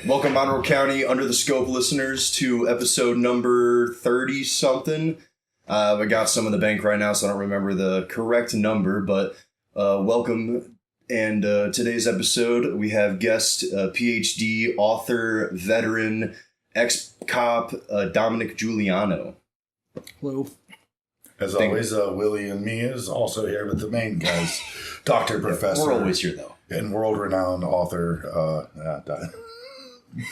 Welcome, Monroe County Under the Scope listeners, to episode number 30-something. I got some in the bank right now, so I don't remember the correct number, but welcome. And today's episode, we have guest, PhD, author, veteran, ex-cop, Dominick Juliano. Hello. As always, Willie and me is also here with the main guys. Doctor, professor. We're always here, though. And world-renowned author. We're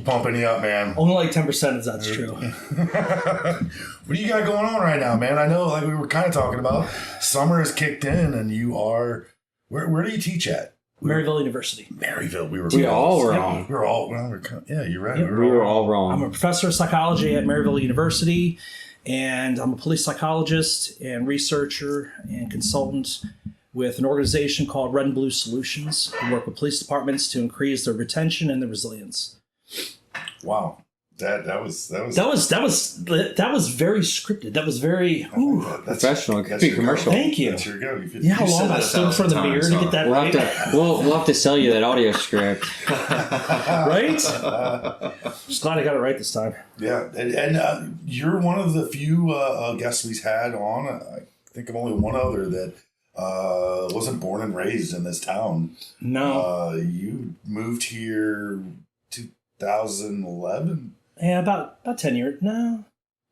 pumping you up, man. Only like 10% is that's true. What do you got going on right now, man? I know, like we were kind of talking about, summer has kicked in, and you are... Where do you teach at? Maryville University. Maryville. We all were wrong. We were all... Well, yeah, you're right. Yep. We were all wrong. I'm a professor of psychology at Maryville University, and I'm a police psychologist and researcher and consultant with an organization called Red and Blue Solutions. We work with police departments to increase their retention and their resilience. Wow. That was very scripted. That was very professional. It could be commercial. Thank you. That's your go. Yeah, how long I stood in front of the mirror to get that right? We'll have to sell you that audio script. Right? Just glad I got it right this time. Yeah, and you're one of the few guests we've had on. I think of only one other that wasn't born and raised in this town. No. You moved here 2011? Yeah, about 10 years. No.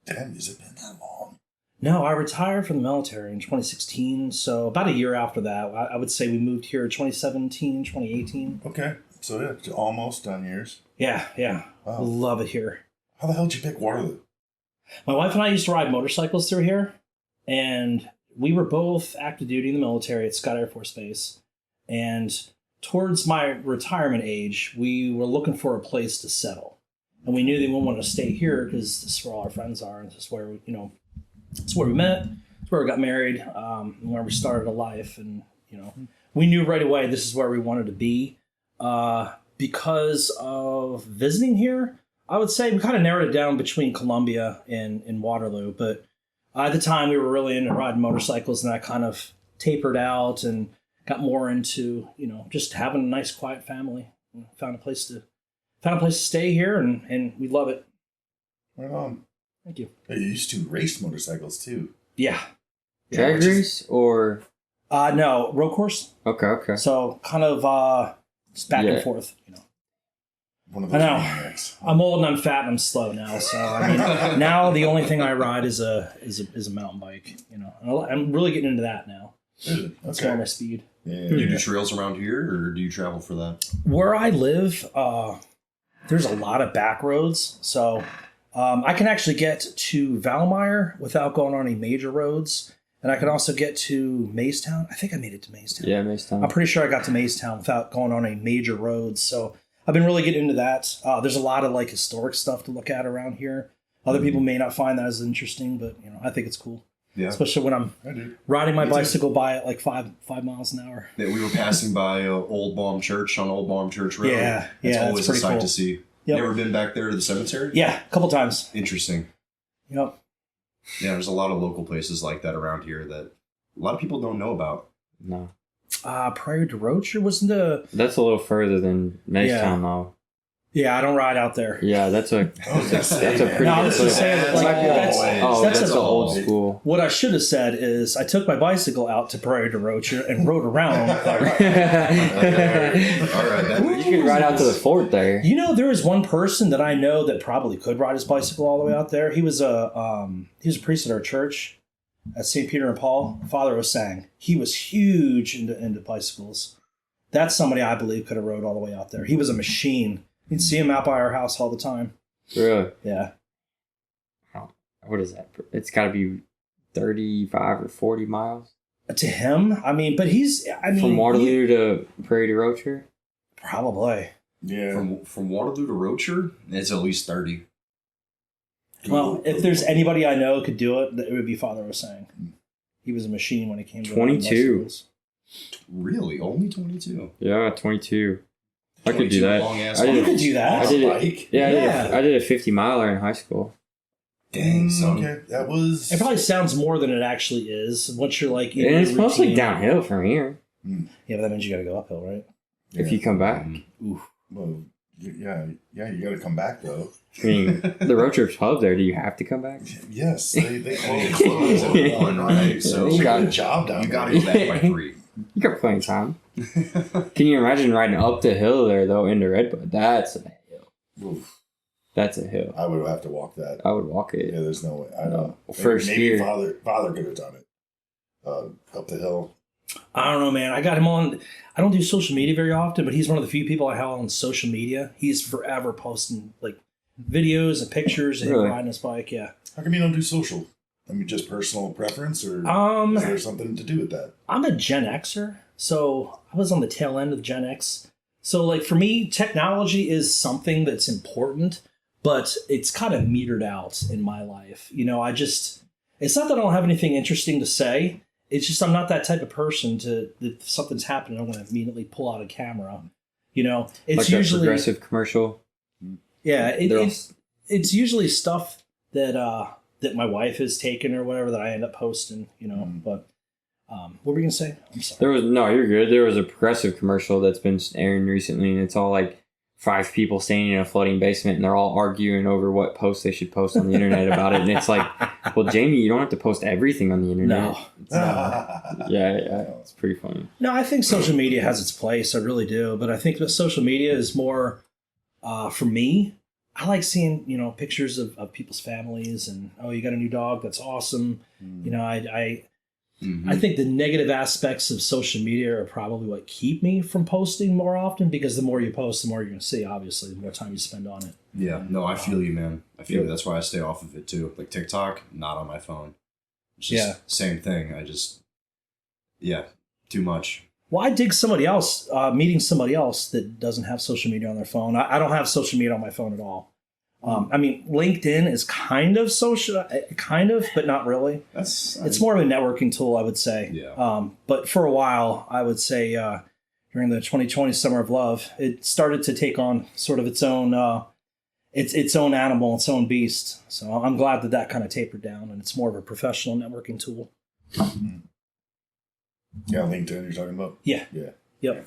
Damn, has it been that long? No, I retired from the military in 2016. So about a year after that, I would say we moved here 2017, 2018. Okay. So yeah, almost 10 years. Yeah. Wow. Love it here. How the hell did you pick Waterloo? My wife and I used to ride motorcycles through here, and we were both active duty in the military at Scott Air Force Base. And towards my retirement age, we were looking for a place to settle. And we knew they wouldn't want to stay here because this is where all our friends are. And this is where, it's where we met. It's where we got married, and where we started a life. And, we knew right away this is where we wanted to be. Because of visiting here, I would say we kind of narrowed it down between Columbia and Waterloo. But at the time, we were really into riding motorcycles, and I kind of tapered out and got more into, just having a nice, quiet family. Found a place to stay here, and we love it. Right on. Thank you. You used to race motorcycles too. Yeah. Drag race or? No, road course. Okay. So kind of just back and forth, One of those I know. maniacs. I'm old and I'm fat and I'm slow now. So I mean, now the only thing I ride is a mountain bike. I'm really getting into that now. That's more my speed. Yeah. Do you do trails around here, or do you travel for that? Where I live, there's a lot of back roads, so I can actually get to Valmeyer without going on any major roads, and I can also get to Maystown. I think I made it to Maystown. Yeah, Maystown. I'm pretty sure I got to Maystown without going on any major roads, so I've been really getting into that. There's a lot of historic stuff to look at around here. Other people may not find that as interesting, but I think it's cool. Yeah. Especially when I'm riding my bicycle by at like 5 miles an hour. Yeah, we were passing by Old Baum Church on Old Baum Church Road. Yeah, it's always a sight cool to see. Yep. You ever been back there to the cemetery? Yeah, a couple times. Interesting. Yep. Yeah, there's a lot of local places like that around here that a lot of people don't know about. No. Prairie du Rocher wasn't a... That's a little further than Maystown, though. Yeah, I don't ride out there. Yeah, that's a pretty good I was just saying, that's an old school. What I should have said is I took my bicycle out to Prairie du Rocher and rode around. All right, you can ride out to the fort there. There is one person that I know that probably could ride his bicycle all the way out there. He was a priest at our church at St. Peter and Paul. Father Osang. He was huge into bicycles. That's somebody I believe could have rode all the way out there. He was a machine. You'd see him out by our house all the time. Really? Yeah. What is that? It's got to be 35 or 40 miles. To him? but he's... From Waterloo to Prairie du Rocher? Probably. Yeah. From Waterloo to Rocher, it's at least 30. Well, if there's anybody I know who could do it, it would be Father Osang. He was a machine when it came to 22. Really? Only 22? Yeah, 22. I could do that. You could do that. I did a 50-miler in high school. Dang, son. Okay, that was... It probably sounds more than it actually is. Once you're like... And it's mostly downhill from here. Yeah, but that means you got to go uphill, right? if you come back. Well, yeah, you got to come back though. I mean, the road trip's hub there. Do you have to come back? Yes, they close at 1, right? So you got a got job down you there. got to get back by 3. You got plenty of time. Can you imagine riding up the hill there though into Redbud? That's a hill. Oof. That's a hill. I would have to walk that. I would walk it. Yeah, there's no way. I know. First maybe gear. Father could have done it. Up the hill. I don't know, man. I got him on. I don't do social media very often, but he's one of the few people I have on social media. He's forever posting like videos and pictures of him Really? riding his bike. Yeah. How come you don't do social? I mean, just personal preference, or is there something to do with that? I'm a Gen Xer, so I was on the tail end of Gen X. So, like, for me, technology is something that's important, but it's kind of metered out in my life. You know, it's not that I don't have anything interesting to say. It's just I'm not that type of person that if something's happening, I'm going to immediately pull out a camera. You know, it's Like usually that progressive commercial. yeah, They're all- it's usually stuff that that my wife has taken or whatever that I end up posting. You know, but what were we gonna say? I'm sorry. You're good. There was a progressive commercial that's been airing recently, and it's all like 5 people standing in a floating basement, and they're all arguing over what post they should post on the internet about it. And it's like, well, Jamie, you don't have to post everything on the internet. No. Yeah, it's pretty funny. No, I think social media has its place. I really do. But I think that social media is more, for me, I like seeing, you know, pictures of people's families and, oh, you got a new dog. That's awesome. You know, I think the negative aspects of social media are probably what keep me from posting more often, because the more you post, the more you're going to see, obviously, the more time you spend on it. Yeah, no, I feel you, man. I feel you. That's why I stay off of it too. Like TikTok, not on my phone. It's just same thing. Too much. Well, I dig somebody else, meeting somebody else that doesn't have social media on their phone. I don't have social media on my phone at all. I mean, LinkedIn is kind of social, but not really. It's more of a networking tool, I would say. Yeah. But for a while, I would say during the 2020 Summer of Love, it started to take on sort of its own animal, its own beast. So I'm glad that kind of tapered down, and it's more of a professional networking tool. Yeah, LinkedIn you're talking about? Yeah. Yep.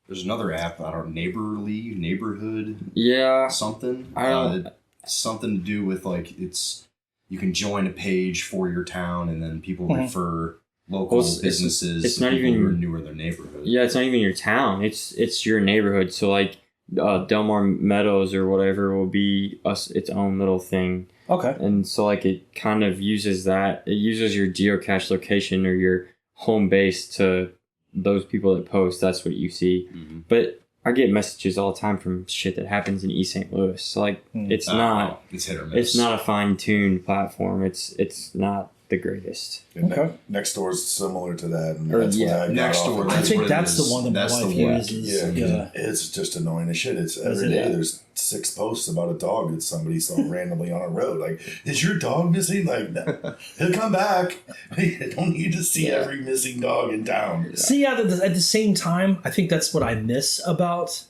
There's another app, I don't know, Neighborhood, Yeah. something. I don't. Something to do with like you can join a page for your town, and then people refer local businesses. It's to not people even who are newer in their neighborhood. Yeah, it's not even your town. It's your neighborhood. So like Delmar Meadows or whatever will be its own little thing. Okay. And so like it kind of uses that. It uses your geocache location or your home base to those people that post. That's what you see. Mm-hmm. But I get messages all the time from shit that happens in East St. Louis. So like it's not. It's hit or miss. It's not a fine-tuned platform. It's not the greatest. Okay. Next door is similar to that. And Or, that's yeah. why I got Next off door. of it. I think what it that's is. the one that That's my the wife one. uses. Yeah, it's just annoying as shit. It's every day there's 6 posts about a dog that somebody saw randomly on a road. Like, is your dog missing? Like, no, he'll come back. You don't need to see every missing dog in town. See, at the same time, I think that's what I miss about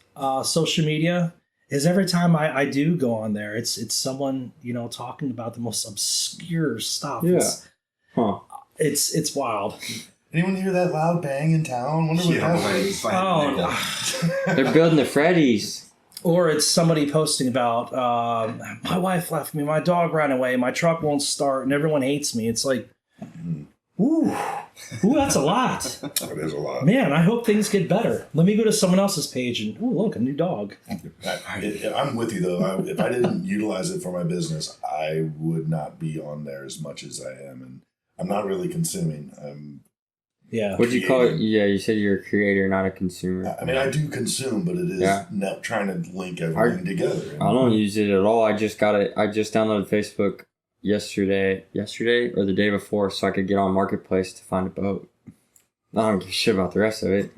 social media. Is every time I do go on there, it's someone, you know, talking about the most obscure stuff. Yeah. It's wild. Anyone hear that loud bang in town? Wonder what that was. They're building the Freddies. Or it's somebody posting about my wife left me, my dog ran away, my truck won't start, and everyone hates me. It's like, ooh, that's a lot. That is a lot. Man, I hope things get better. Let me go to someone else's page and, ooh, look, a new dog. I'm with you, though. If I didn't utilize it for my business, I would not be on there as much as I am. And I'm not really consuming. Yeah. What'd you call it? Yeah, you said you're a creator, not a consumer. I mean, I do consume, but it is not trying to link everything together. I don't use it at all. I just downloaded Facebook yesterday or the day before so I could get on Marketplace to find a boat. I don't give a shit about the rest of it,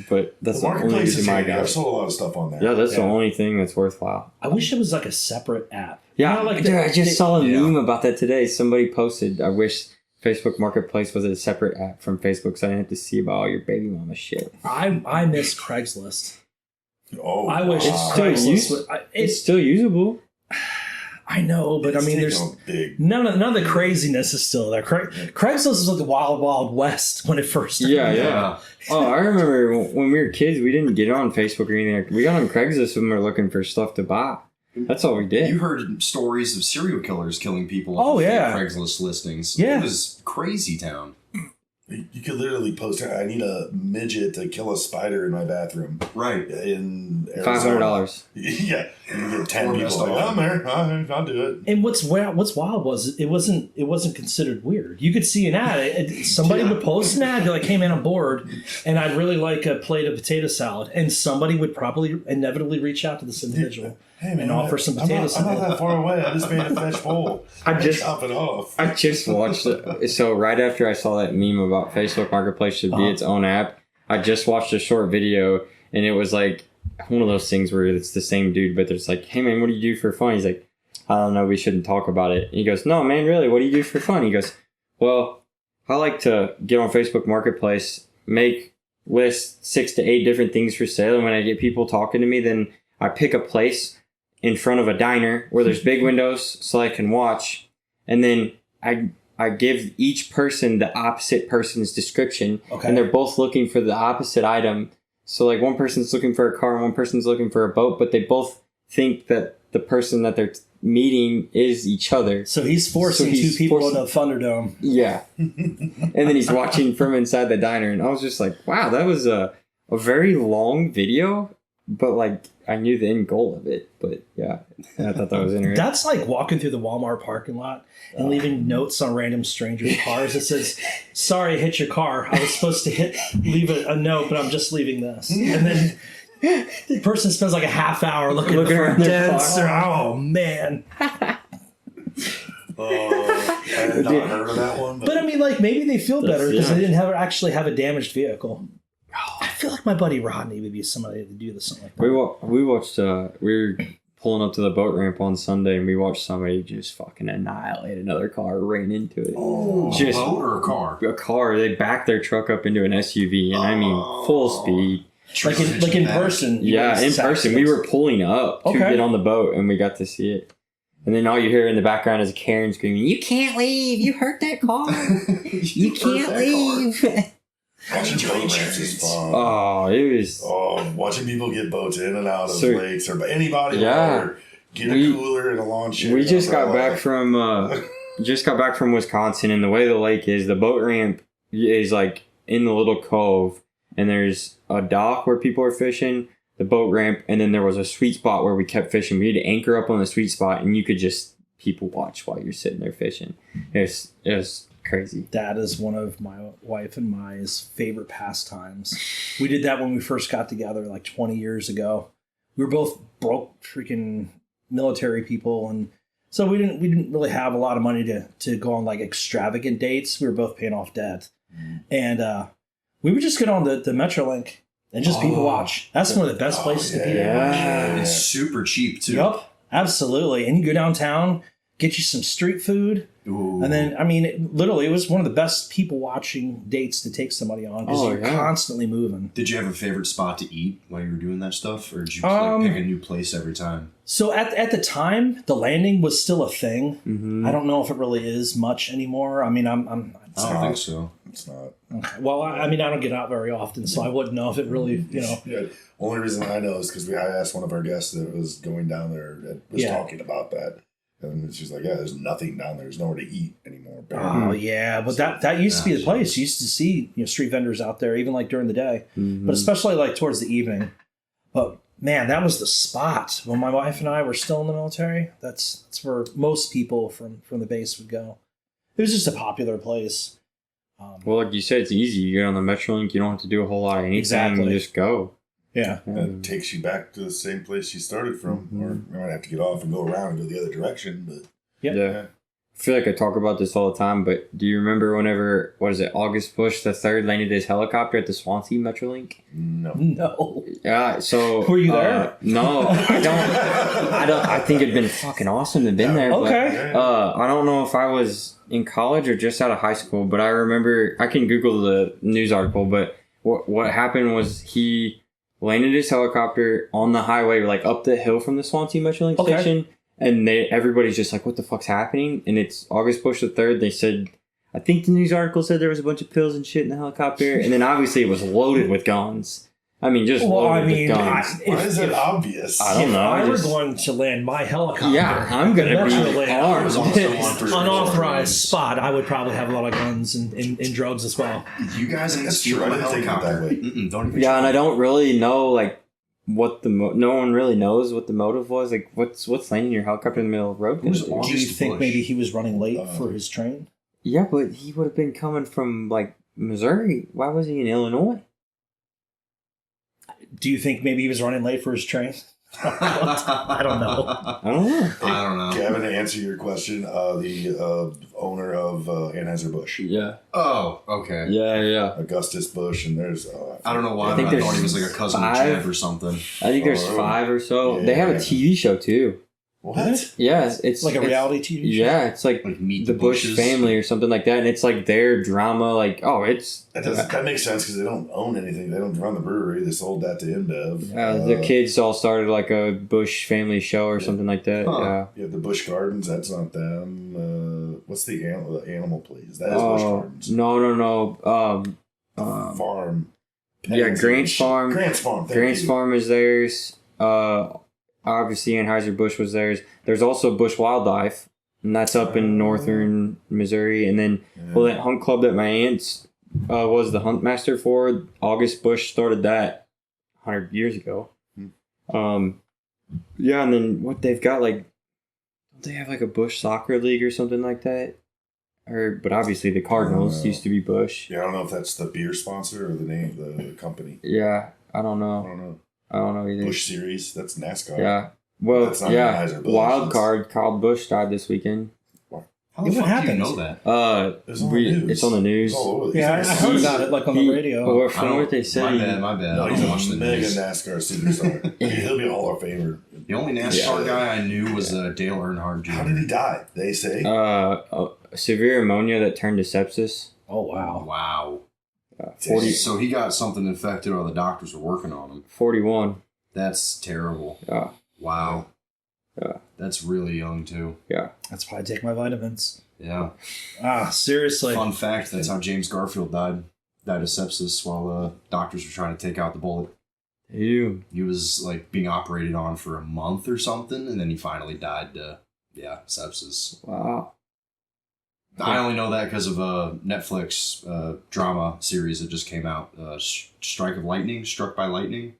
but that's the only reason I got it. I've sold a lot of stuff on there. Yeah, that's the only thing that's worthwhile. I wish it was like a separate app. Yeah, You know, like dude, I just saw a Yeah. meme about that today. Somebody posted, I wish Facebook Marketplace was a separate app from Facebook so I didn't have to see about all your baby mama shit. I miss Craigslist. Oh, I wish It's still Craigslist useful. would- It's still usable. I know, but I mean, there's none of the craziness is still there. Craigslist was like the wild, wild west when it first started. Yeah. Oh, I remember when we were kids, we didn't get on Facebook or anything. We got on Craigslist when we were looking for stuff to buy. That's all we did. You heard stories of serial killers killing people off Craigslist listings. Yeah. It was crazy town. You could literally post, I need a midget to kill a spider in my bathroom. Right. In Arizona. $500. Yeah. You get 10 people like, I'm there. I'll do it. And what's wild was it wasn't considered weird. You could see an ad. Somebody would post an ad, be like, hey man, I'm bored and I'd really like a plate of potato salad. And somebody would probably inevitably reach out to this individual. Hey man, and offer some potato salad. I'm not that far away. I just made a fresh bowl. I just chop it off. I just watched it. So right after I saw that meme about Facebook Marketplace should be its own app, I just watched a short video, and it was like one of those things where it's the same dude, but there's like, hey man, what do you do for fun? He's like, I don't know, we shouldn't talk about it. And he goes, no man, really, what do you do for fun? He goes, well, I like to get on Facebook Marketplace, list 6 to 8 different things for sale, and when I get people talking to me, then I pick a place in front of a diner where there's big windows so I can watch, and then I give each person the opposite person's description, and they're both looking for the opposite item. So like one person's looking for a car and one person's looking for a boat, but they both think that the person that they're meeting is each other. So he's forcing two people into a Thunderdome. Yeah. And then he's watching from inside the diner, and I was just like, wow, that was a very long video, but like I knew the end goal of it. But yeah, I thought that was interesting. That's like walking through the Walmart parking lot and leaving notes on random strangers' cars that says, sorry, I hit your car. I was supposed to leave a note, but I'm just leaving this. And then the person spends like a half hour looking for dents. Oh, man. I had not heard of that one. But I mean, like, maybe they feel better because they didn't actually have a damaged vehicle. I feel like my buddy Rodney would be somebody to do something like that. We watched, we were pulling up to the boat ramp on Sunday, and we watched somebody just fucking annihilate another car, ran into it. Oh, just, a boat or a car? A car. They backed their truck up into an SUV, and I mean full speed. Like in person. Yeah, in person. We were pulling up to get on the boat, and we got to see it. And then all you hear in the background is Karen screaming, "You can't leave! You hurt that car! you can't leave!" Watching boat ramps is fun. Oh, it was. Oh, watching people get boats in and out of lakes or anybody. Or get a cooler and a lawn chair. We just got back from Wisconsin, and the way the lake is, the boat ramp is like in the little cove, and there's a dock where people are fishing, the boat ramp, and then there was a sweet spot where we kept fishing. We had to anchor up on the sweet spot, and you could just people watch while you're sitting there fishing. It was crazy. That is one of my wife and my's favorite pastimes. We did that when we first got together like 20 years ago. We were both broke freaking military people, and so we didn't really have a lot of money to go on like extravagant dates. We were both paying off debt. And we would just get on the Metrolink and just people watch. That's one of the best places to be. Yeah. It's super cheap too. Yep, absolutely. And you go downtown, get you some street food. Ooh. And then, I mean, it was one of the best people watching dates to take somebody on because you're constantly moving. Did you have a favorite spot to eat while you were doing that stuff? Or did you pick a new place every time? So at the time, the landing was still a thing. Mm-hmm. I don't know if it really is much anymore. I mean, I don't think so. It's not. Okay. Well, I mean, I don't get out very often, so I wouldn't know if it really, Yeah. Only reason I know is because I asked one of our guests that was going down there that was talking about that. And she's like, there's nothing down there. There's nowhere to eat anymore. Oh, yeah. But that used to be the place. You used to see street vendors out there, even like during the day. Mm-hmm. But especially like towards the evening. But, man, that was the spot. When my wife and I were still in the military, that's where most people from the base would go. It was just a popular place. Well, like you said, it's easy. You get on the Metrolink. You don't have to do a whole lot of anything. Exactly. You just go. Yeah. That takes you back to the same place you started from. Mm-hmm. Or you might have to get off and go around and go the other direction. But yeah. I feel like I talk about this all the time, but do you remember whenever, August Bush III landed his helicopter at the Swansea Metrolink? No. Yeah, so... Were you there? No, I don't. I think it'd been fucking awesome to have been there. Okay. But, I don't know if I was in college or just out of high school, but I remember, I can Google the news article, but what happened was he landed his helicopter on the highway, like up the hill from the Swansea Metrolink station, And everybody's just like, what the fuck's happening? And it's August Bush the 3rd. They said, I think the news article said there was a bunch of pills and shit in the helicopter. And then obviously it was loaded with guns. I mean, just loaded with guns. Why is it obvious? I don't know. If I were going to land my helicopter, yeah, I'm going to be armed. Unauthorized spot, I would probably have a lot of guns and drugs as well. You guys ain't That's true. stealing I a didn't think of it that helicopter. way. Don't even Yeah, and try. I don't really know, like, what no one really knows what the motive was. Like, what's landing your helicopter in the middle of the road gonna Who's do? on- Do you August think Bush. maybe he was running late for his train? Yeah, but he would have been coming from, like, Missouri. Why was he in Illinois? Do you think maybe he was running late for his train? I don't know. I don't know. I don't know. Kevin, to answer your question, the owner of Anheuser-Busch, Yeah. Oh, okay. Yeah. Augustus Busch, and there's... I don't know why, I think but I there's thought he was like a cousin of 5. Jeff or something. I think there's Oh, 5 or so. yeah. They have a TV show, too. What? Yeah, it's Like a reality TV show? Yeah, it's like Like Meet the the Bush Bushes. family or something like that. And it's like their drama. Like, That makes sense because they don't own anything. They don't run the brewery. They sold that to InBev. the kids all started like a Bush family show or something like that. Huh. Yeah, the Busch Gardens. That's not them. What's the animal place? That is Busch Gardens. No. Farm. Yeah, Grant's Farm. Grant's Farm. thank Grant's you. Farm is theirs. Obviously, Anheuser-Busch was theirs. There's also Busch Wildlife, and that's up in northern Missouri. And then, that hunt club that my aunt's was the hunt master for, August Bush started that 100 years ago. Yeah, and then what they've got, like, don't they have like a Bush soccer league or something like that? But obviously the Cardinals used to be Bush. Yeah, I don't know if that's the beer sponsor or the name of the company. Yeah, I don't I know. don't know. I don't know either. Busch Series. That's NASCAR. Yeah. Well, That's not yeah. Anheuser-Busch, Wild that's- card. Kyle Busch died this weekend. How the What fuck do you happened? know that? It's on the news. It's on the news. It's all over. Yeah, I heard about it like on the radio. Or I from don't- what they said, My bad. No, I he's don't a watch the mega news. NASCAR superstar. He'll be a Hall of Famer. The only NASCAR Yeah. guy I knew was Dale Earnhardt Jr. How did he die? They say. severe pneumonia that turned to sepsis. Oh, wow. Wow. 40, So he got something infected or the doctors were working on him. 41. That's terrible. Yeah. Wow. Yeah. That's really young too. Yeah. That's why I take my vitamins. Yeah. Seriously. Fun fact, that's how James Garfield died. Died of sepsis while doctors were trying to take out the bullet. Ew. He was like being operated on for a month or something, and then he finally died sepsis. Wow. I only know that because of a Netflix drama series that just came out, Struck by Lightning.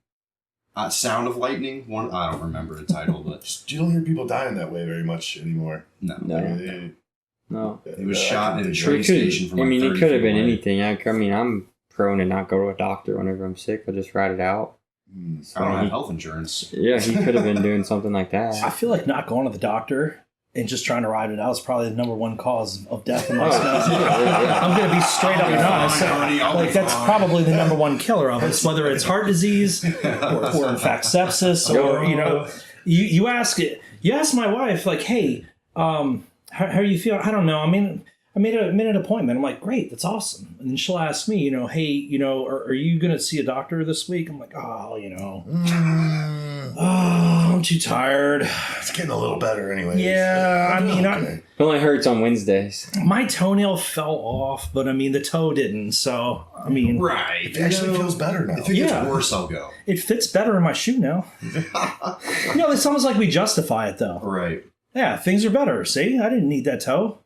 Sound of Lightning. One, I don't remember the title, but You don't hear people dying that way very much anymore. no. No. He was shot in a It train station from I like mean, 30 it could have feet been away. anything. I mean, I'm prone to not go to a doctor whenever I'm sick. I just ride it out. I don't have health insurance. Yeah, he could have been doing something like I that. feel like not going to the doctor and just trying to ride it out is probably the number one cause of death in my stuff. yeah. I'm going to be straight up and honest. Like, that's probably the number one killer of us, whether it's heart disease or in fact sepsis, or, you ask my wife, like, hey, how do you feel? I don't know. I mean, I made an appointment. I'm like, great, that's awesome. And then she'll ask me, hey, are you going to see a doctor this week? I'm like, I'm too tired. It's getting a little better anyway. Yeah, I mean, Okay. It only hurts on Wednesdays. my toenail fell off, but I mean, the toe didn't. So, I mean, Right. It actually feels better now. If it gets Yeah. worse, I'll go. it fits better in my shoe now. It's almost like we justify it, though. Right. Yeah, things are better. See, I didn't need that toe.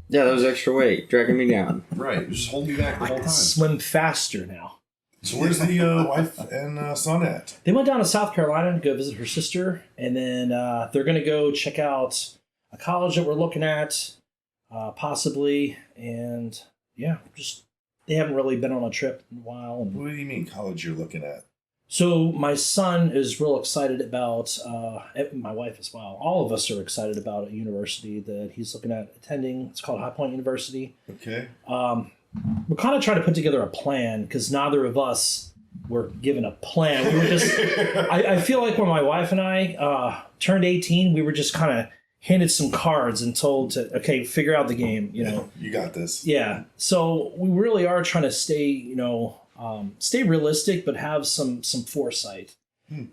Yeah, that was extra weight dragging me down. Right. Just hold me back the I whole can time. swim faster now. So where's the wife and son at? They went down to South Carolina to go visit her sister, and then they're going to go check out a college that we're looking at, possibly. And yeah, they haven't really been on a trip in a while. And What do you mean college you're looking at? so my son is real excited about, my wife as well. All of us are excited about a university that he's looking at attending. It's called High Point University. Okay. We're kind of trying to put together a plan because neither of us were given a plan. We were just, I feel like when my wife and I turned 18, we were just kind of handed some cards and told to, okay, figure out the game, You got this. Yeah. So we really are trying to stay, stay realistic, but have some foresight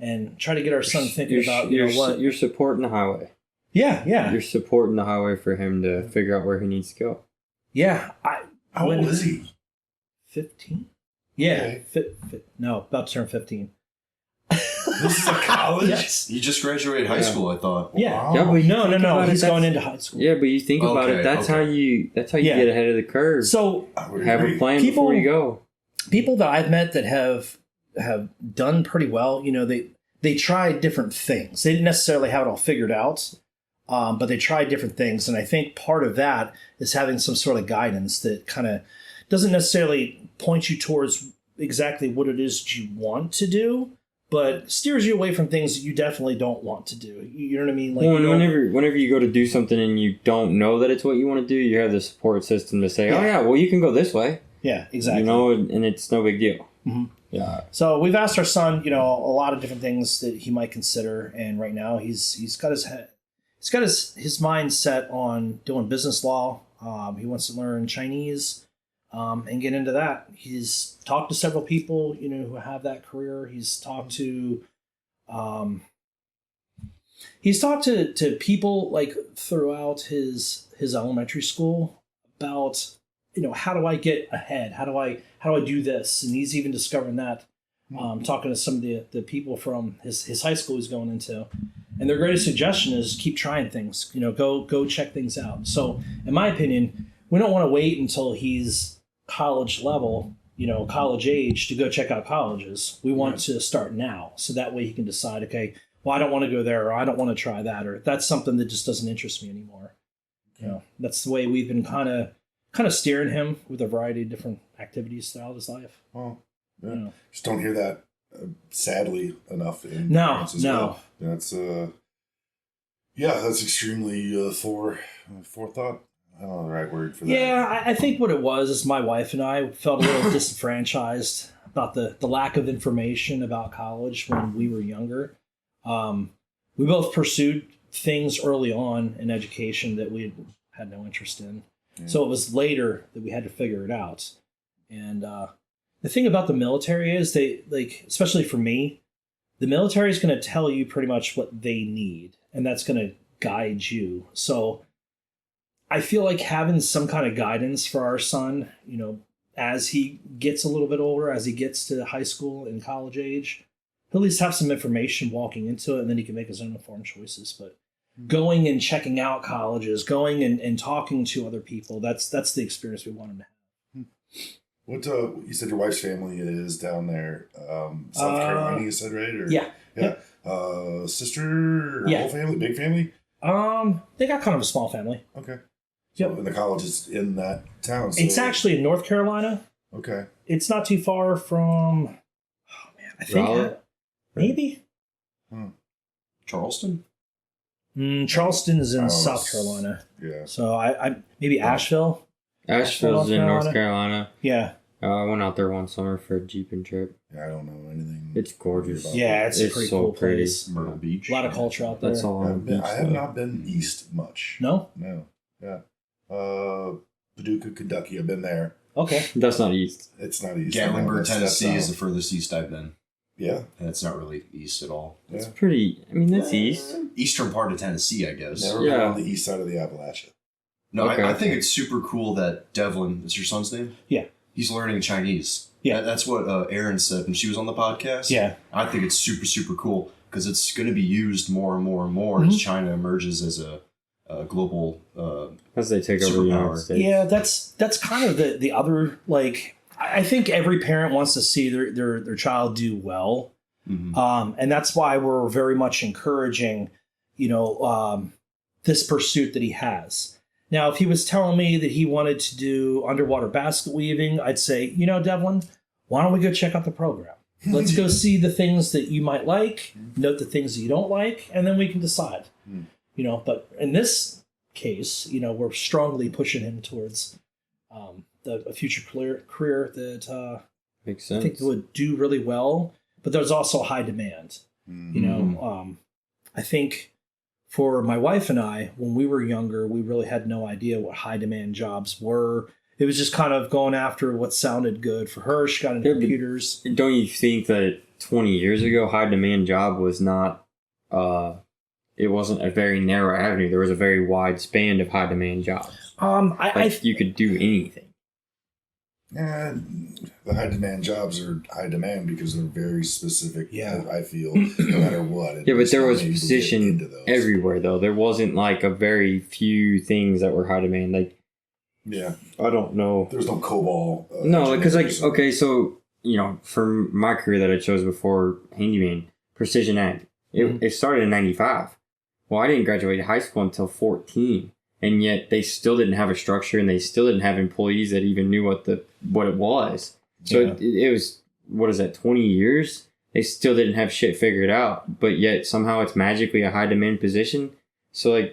and try to get our son thinking about, what. You're supporting the highway. Yeah. You're supporting the highway for him to figure out where he needs to go. Yeah. How old is he? 15? Yeah. Okay. No, about to turn 15. This is a college? Yes. He just graduated high school, I thought. Yeah. Wow. Yeah, but you No. think about it, He's that's- going into high school. Yeah, but you think about it. That's how you Yeah. get ahead of the curve. So I would have agree. a plan People- before you go. people that I've met that have done pretty well, they tried different things. They didn't necessarily have it all figured out, but they tried different things. And I think part of that is having some sort of guidance that kind of doesn't necessarily point you towards exactly what it is you want to do, but steers you away from things that you definitely don't want to do. You know what I mean? Like, Well, you don't- whenever you go to do something and you don't know that it's what you want to do, you have the support system to say, Yeah. "Oh yeah, well you can go this way." yeah, exactly. You know, and it's no big deal. Mhm. Yeah. So we've asked our son, a lot of different things that he might consider, and right now he's got his mind set on doing business law. He wants to learn Chinese and get into that. He's talked to several people, who have that career. He's talked to people like throughout his elementary school about how do I get ahead? How do I do this? And he's even discovering that. Talking to some of the people from his high school he's going into, and their greatest suggestion is keep trying things. Go check things out. So, in my opinion, we don't want to wait until he's college level, college age to go check out colleges. We want to start now, so that way he can decide, okay, well, I don't want to go there, or I don't want to try that, or that's something that just doesn't interest me anymore. That's the way we've been kind of steering him with a variety of different activities throughout his life. Oh, yeah. Just don't hear that, sadly, enough. In No, parents as no. well. That's extremely forethought. I don't know the right word for that. Yeah, I think what it was is my wife and I felt a little disenfranchised about the lack of information about college when we were younger. We both pursued things early on in education that we had no interest in. Yeah. So it was later that we had to figure it out. And the thing about the military is especially for me, the military is going to tell you pretty much what they need, and that's going to guide you. So I feel like having some kind of guidance for our son, as he gets a little bit older, as he gets to high school and college age, he'll at least have some information walking into it, and then he can make his own informed choices. But going and checking out colleges, going and talking to other people, that's the experience we want him to have. What you said your wife's family is down there, South Carolina, you said, right? Or, Yeah. Sister, Yeah. whole family, big family? They got kind of a small family. Okay. Yep. So, and the college is in that town. So, It's actually in North Carolina. okay. It's not too far from, I think, Raleigh? maybe. Charleston? Charleston is in Oh, South Carolina. Yeah. So I maybe Asheville. Asheville's in Carolina. North Carolina. Yeah. I went out there one summer for a jeeping trip. Yeah, I don't know anything. It's gorgeous. about Yeah, that. it's a It's pretty so cool pretty. place. Myrtle Beach. A lot of culture out there. That's all on the beach. I have though. not been east much. No? No. Yeah. Paducah, Kentucky. I've been there. Okay. That's not east. It's not east. Gatlinburg, That's Tennessee is the south. furthest east I've been. Yeah. And it's not really east at all. It's pretty. I mean, that's east. Eastern part of Tennessee, I guess. Never been Yeah. on the east side of the Appalachia. No, Okay. I think it's super cool that Devlin, is your son's name? Yeah. He's learning Chinese. Yeah. That's what Erin said when she was on the podcast. Yeah. I think it's super, super cool because it's going to be used more and more and more as China emerges as a global As they take over the United Superpower. States. Yeah, that's kind of the other, like, I think every parent wants to see their child do well. Mhm. And that's why we're very much encouraging, this pursuit that he has. Now, if he was telling me that he wanted to do underwater basket weaving, I'd say, Devlin, why don't we go check out the program? Let's go see the things that you might like, note the things that you don't like, and then we can decide. But in this case, we're strongly pushing him towards a future career that Makes I sense. think would do really well. But there's also high demand. I think for my wife and I, when we were younger, we really had no idea what high demand jobs were. It was just kind of going after what sounded good for her. She got into Yeah, but- computers. Don't you think that 20 years ago, high demand job was not it wasn't a very narrow avenue. There was a very wide span of high demand jobs. You could do anything. The high demand jobs are high demand because they're very specific. Yeah, I feel no matter what. Yeah, but there was position everywhere though. There wasn't like a very few things that were high demand. Like, yeah, I don't know. There's no COBOL. No, because okay, so for my career that I chose before handyman, precision ag, it started in '95. Well, I didn't graduate high school until 14. And yet they still didn't have a structure, and they still didn't have employees that even knew what it was. So it was, 20 years? They still didn't have shit figured out, but yet somehow it's magically a high demand position. So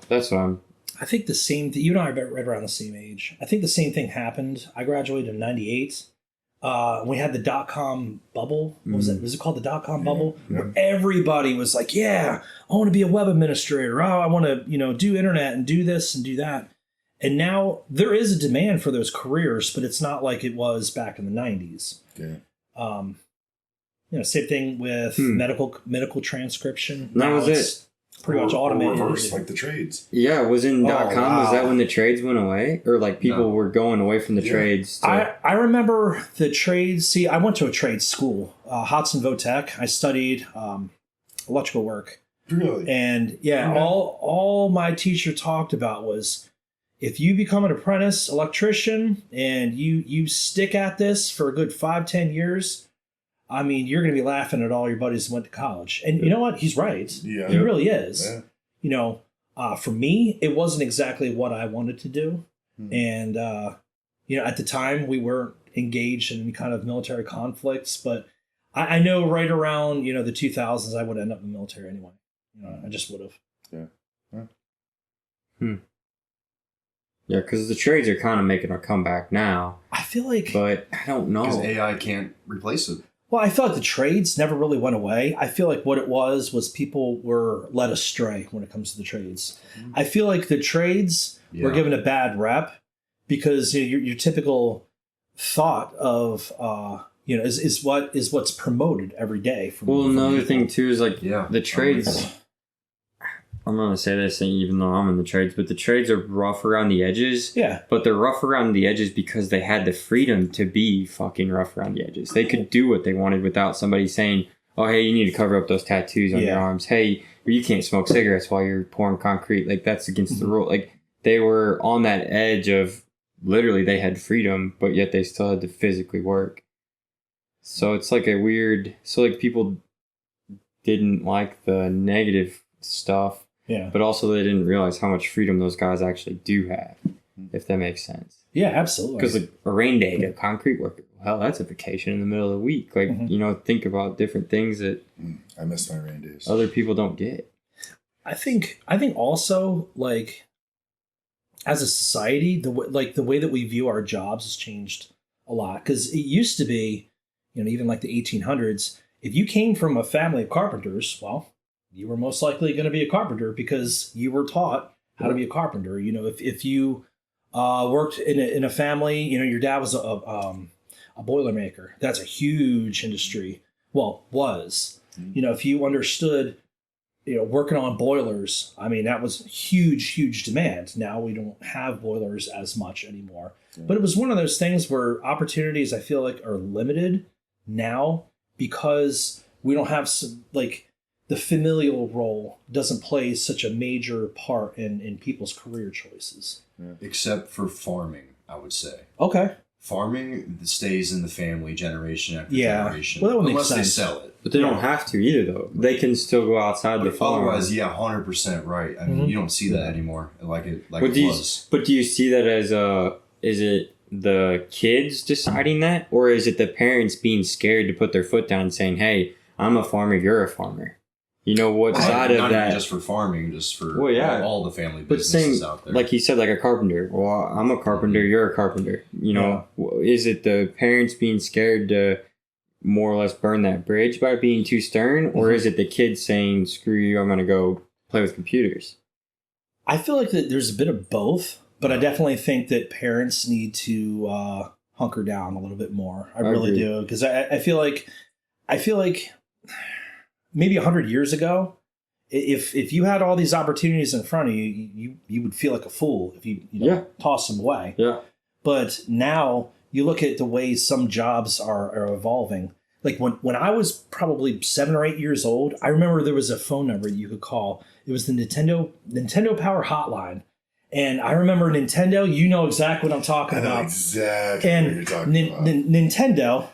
that's what I think the same thing, you and I are right around the same age. I think the same thing happened. I graduated in 98. We had the .com bubble. What was it? Was it called the .com bubble? Yeah. Where everybody was like, yeah, I want to be a web administrator. Oh, I want to, do internet and do this and do that. And now there is a demand for those careers, but it's not like it was back in the 90s. Yeah. Same thing with medical transcription. That was it. Pretty much automated. Reverse, like the trades. Yeah, was in .com. Wow. Was that when the trades went away? Or like people were going away from the trades? I remember the trades. See, I went to a trade school, Hodson Votech. I studied electrical work. Really? And all my teacher talked about was, if you become an apprentice electrician and you stick at this for a good 5-10 years, I mean, you're going to be laughing at all your buddies who went to college. And you know what? He's right. Yeah. He really is. Yeah. For me, it wasn't exactly what I wanted to do. And, at the time, we weren't engaged in any kind of military conflicts. But I know right around, the 2000s, I would end up in the military anyway. I just would have. Yeah. Yeah, because the trades are kind of making a comeback now. I feel like... But I don't know. Because AI can't replace it. Well, I felt like the trades never really went away. I feel like what it was people were led astray when it comes to the trades. I feel like the trades were given a bad rep because your typical thought of is what's promoted every day. From another thing too is the trades. I'm going to say this even though I'm in the trades, but the trades are rough around the edges. Yeah. But they're rough around the edges because they had the freedom to be fucking rough around the edges. They could do what they wanted without somebody saying, oh, hey, you need to cover up those tattoos on your arms. Hey, you can't smoke cigarettes while you're pouring concrete. Like, that's against the rule. Like, they were on that edge of literally they had freedom, but yet they still had to physically work. So it's like a weird... So, like, people didn't like the negative stuff. Yeah. But also they didn't realize how much freedom those guys actually do have, if that makes sense. Yeah, absolutely. Because a rain day, a concrete worker, hell, that's a vacation in the middle of the week. Like, think about different things that I miss my rain days. Other people don't get. I think also, like, as a society, the way that we view our jobs has changed a lot. Because it used to be, even like the 1800s, if you came from a family of carpenters, well, you were most likely going to be a carpenter because you were taught how to be a carpenter. If you worked in a family, your dad was a Boilermaker. That's a huge industry. Well, was. If you understood, working on boilers, I mean, that was huge demand. Now we don't have boilers as much anymore. Yeah. But it was one of those things where opportunities, I feel like, are limited now because we don't have the familial role doesn't play such a major part in people's career choices. Yeah. Except for farming, I would say. Okay. Farming stays in the family generation after generation. Well, that would unless make sense. They sell it. But they don't have to either, though. They can still go outside the farm. Otherwise, 100% right. I mean, you don't see that anymore like it was. But do you see that as is it the kids deciding that? Or is it the parents being scared to put their foot down and saying, hey, I'm a farmer, you're a farmer? What side of that? Not just for farming, just for all the family businesses out there. Like you said, like a carpenter. Well, I'm a carpenter, you're a carpenter. Is it the parents being scared to more or less burn that bridge by being too stern? Or is it the kids saying, screw you, I'm going to go play with computers? I feel like that there's a bit of both, but I definitely think that parents need to hunker down a little bit more. I really do. Because I feel like maybe 100 years ago, if you had all these opportunities in front of you, you would feel like a fool if you toss them away. Yeah. But now you look at the way some jobs are evolving. Like when I was probably 7 or 8 years old, I remember there was a phone number you could call. It was the Nintendo Power Hotline. And I remember Nintendo, you know exactly what I'm talking about. Exactly and what you're talking about. Nintendo,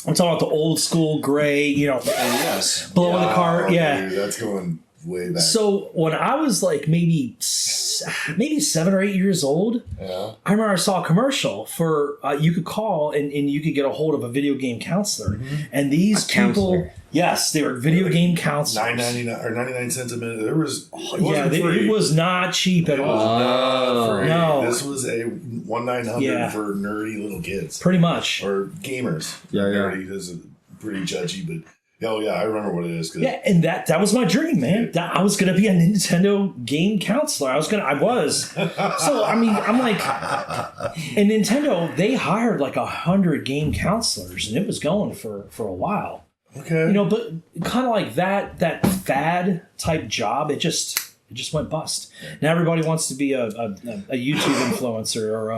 I'm talking about the old school gray, yes. blowing the cart. Yeah. Dude, that's going way back. So when I was like maybe 7 or 8 years old, Yeah. I remember I saw a commercial for you could call and you could get a hold of a video game counselor. Mm-hmm. And these people, counselor. yes, they were video game counselors. $9.99 or 99 cents a minute. There was It was not cheap at all. Not free. No. This was a 1-900 for nerdy little kids Pretty much. or gamers. Yeah, yeah. Nerdy is pretty judgy, but I remember what it is. Yeah, and that was my dream, man. I was gonna be a Nintendo game counselor. I was. So I mean, I'm like, and Nintendo, they hired like 100 game counselors, and it was going for a while. Okay. But kind of like that fad type job, it just went bust. Now everybody wants to be a YouTube influencer or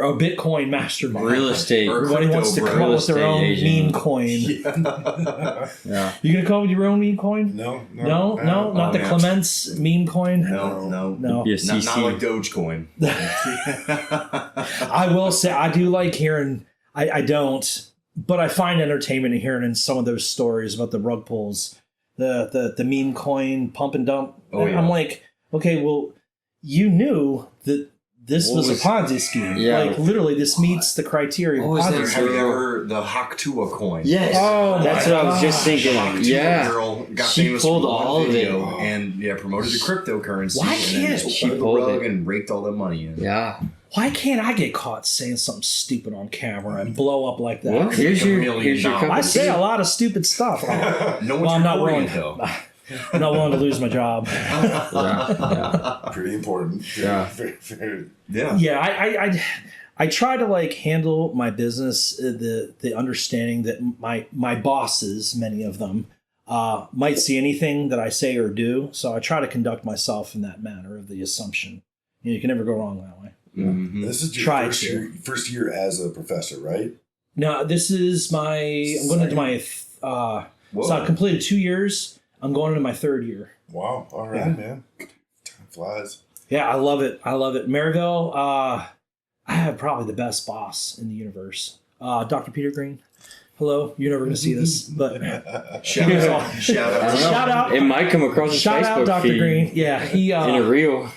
a Bitcoin mastermind. Real estate. Everybody wants to come up with their own meme coin. Yeah. You gonna come up with your own meme coin? No, Not the man. Clements meme coin. No. Be a Not CC. like Dogecoin. I will say I do like hearing. I don't, but I find entertainment in hearing in some of those stories about the rug pulls, the meme coin pump and dump. Oh, yeah. I'm like, okay, well, you knew that this was a Ponzi scheme. Yeah. Like literally, this meets the criteria of What was Ponzi that? scheme. Have you ever the Haktua coin? Yes. Oh, that's my what I was just gosh. thinking. Haktua Yeah. girl got She famous pulled for one all of it. video and promoted the cryptocurrency. Why and can't then just she pulled the pulled rug it? and raked all that money in? Yeah. Why can't I get caught saying something stupid on camera and blow up like that? Well, here's $1 your million. cup I of say tea. a lot of stupid stuff. No Well, one's I'm not recording willing. it though. I'm not willing to lose my job. Yeah. pretty important. Yeah. Very, Yeah. Yeah, I try to like handle my business the understanding that my bosses, many of them, might see anything that I say or do. So I try to conduct myself in that manner of the assumption. You can never go wrong that way. Mhm. This is your Try first year as a professor, right? Now this is I'm going into my so I completed 2 years. I'm going into my 3rd year. Wow. All right, Yeah. man. Time flies. Yeah, I love it. Maryville, I have probably the best boss in the universe. Dr. Peter Green. Hello. You're never going to see this, but Shout out. I don't know. Shout out. It might come across his shout Facebook out Dr. feed Green. Yeah, he in a reel.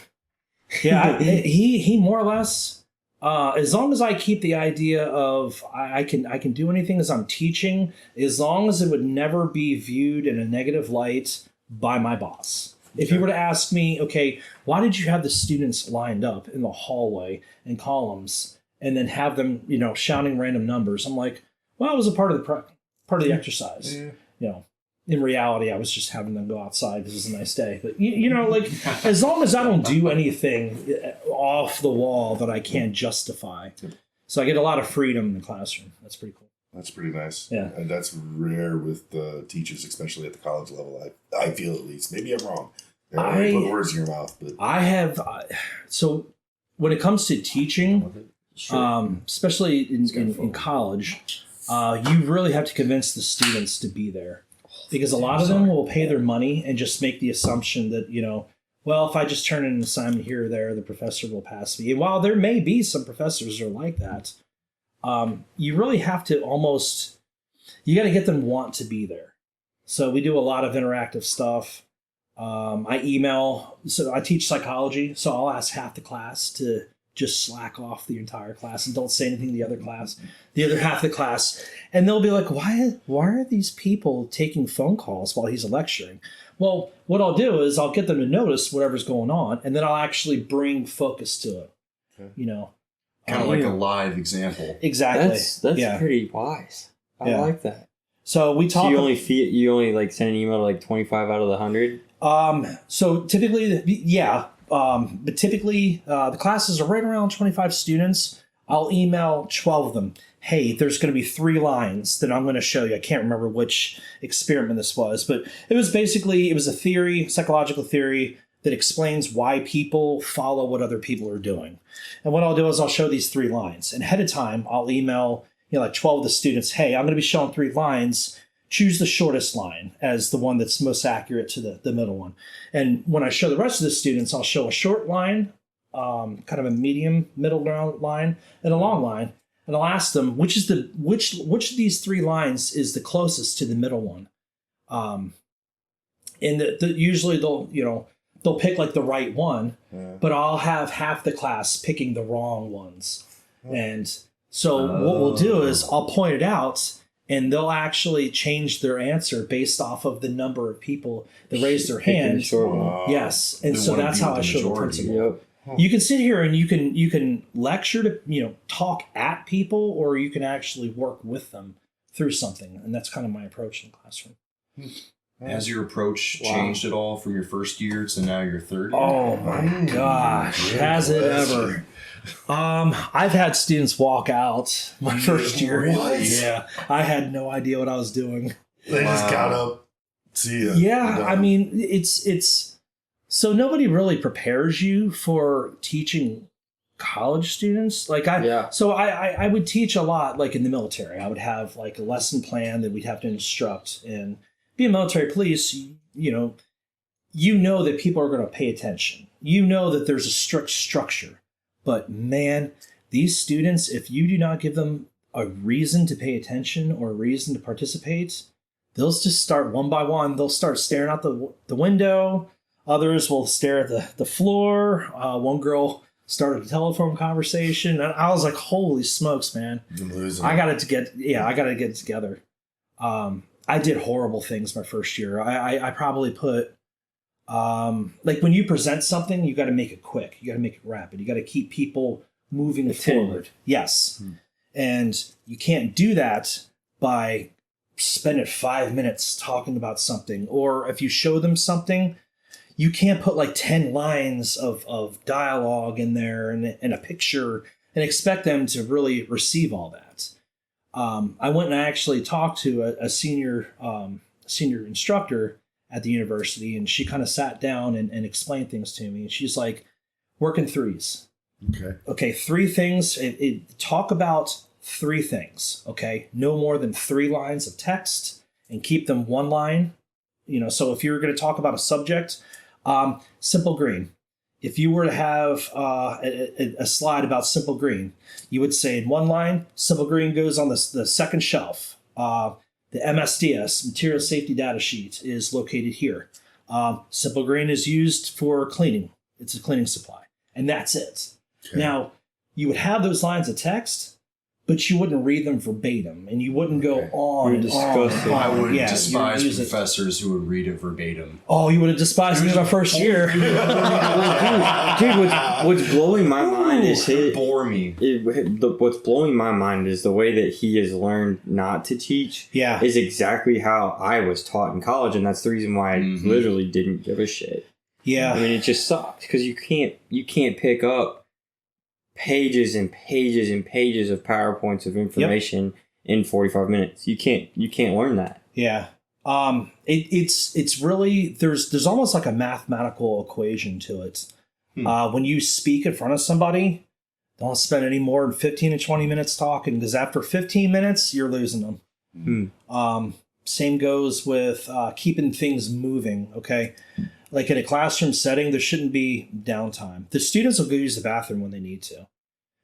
he more or less as long as I keep the idea of I can do anything as I'm teaching, as long as it would never be viewed in a negative light by my boss. If you were to ask me, okay, why did you have the students lined up in the hallway in columns and then have them, shouting random numbers? I'm like, well, it was a part of the exercise. Yeah. In reality, I was just having them go outside because it was a nice day. But like as long as I don't do anything off the wall that I can't justify, so I get a lot of freedom in the classroom. That's pretty cool. That's pretty nice. Yeah. And that's rare with teachers, especially at the college level. I feel at least. Maybe I'm wrong. I don't wanna put words in your mouth, but I have so when it comes to teaching, especially in college, you really have to convince the students to be there. Because a lot of them will pay their money and just make the assumption that, well, if I just turn in an assignment here or there, the professor will pass me. And while there may be some professors who are like that, you really have to you got to get them want to be there. So we do a lot of interactive stuff. I email, so I teach psychology, so I'll ask half the class to just slack off the entire class and don't say anything to the other half of the class. And they'll be like, why are these people taking phone calls while he's lecturing? Well, what I'll do is I'll get them to notice whatever's going on, and then I'll actually bring focus to it. Okay. Kind of like a live example. Exactly. That's pretty wise. I like that. So we talk. So you only like send an email to like 25 out of the 100? So typically, but typically the classes are right around 25 students. I'll email 12 of them. Hey, there's going to be 3 lines that I'm going to show you. I can't remember which experiment this was, but it was a theory, psychological theory, that explains why people follow what other people are doing. And what I'll do is I'll show these 3 lines. And ahead of time, I'll email like 12 of the students, hey, I'm going to be showing 3 lines. Choose the shortest line as the one that's most accurate to the middle one. And when I show the rest of the students, I'll show a short line, kind of a medium middle ground line, and a long line. And I'll ask them which of these 3 lines is the closest to the middle one. And usually they'll pick like the right one, but I'll have half the class picking the wrong ones. And so what we'll do is I'll point it out, and they'll actually change their answer based off of the number of people that raise their hand. Yes, and so that's how I show the principle. Yep. You can sit here and you can lecture to talk at people, or you can actually work with them through something, and that's kind of my approach in the classroom. Has your approach changed at all from your first year to now your third year? Oh my gosh, has it ever? I've had students walk out my first year. What? Yeah, I had no idea what I was doing. They just got up. See ya. Yeah, I mean, it's so nobody really prepares you for teaching college students. So I would teach a lot, like in the military. I would have like a lesson plan that we'd have to instruct, and being military police, you know that people are going to pay attention. You know that there's a strict structure. But man, these students, if you do not give them a reason to pay attention or a reason to participate, they'll just start one by one. They'll start staring out the window. Others will stare at the floor. One girl started a telephone conversation, and I was like, "Holy smokes, man! I got to get it together." I did horrible things my first year. I probably put. Like when you present something, you got to make it quick. You got to make it rapid. You got to keep people moving forward. Yes. And you can't do that by spending 5 minutes talking about something. Or if you show them something, you can't put like 10 lines of dialogue in there and a picture and expect them to really receive all that. I went and I actually talked to a senior instructor at the university, and she kind of sat down and explained things to me. And she's like, work in 3s. Okay, 3 things. Talk about 3 things. Okay, no more than 3 lines of text, and keep them 1 line. So if you're going to talk about a subject, simple green. If you were to have a slide about simple green, you would say in 1 line, simple green goes on the second shelf. The MSDS, Material Safety Data Sheet, is located here. Simple green is used for cleaning. It's a cleaning supply. And that's it. Okay. Now, you would have those lines of text, but you wouldn't read them verbatim, and you wouldn't go on and on. I would despise professors who would read it verbatim. Oh, you would have despised me my first year. Dude, what's blowing my mind is what's blowing my mind is the way that he has learned not to teach. Yeah, is exactly how I was taught in college, and that's the reason why I literally didn't give a shit. Yeah, I mean, it just sucks because you can't pick up pages and pages and pages of PowerPoints of information in 45 minutes. You can't learn that. Yeah. It's really, there's almost like a mathematical equation to it. When you speak in front of somebody, don't spend any more than 15 to 20 minutes talking, because after 15 minutes, you're losing them. Same goes with keeping things moving. Okay. Like in a classroom setting, there shouldn't be downtime. The students will go use the bathroom when they need to.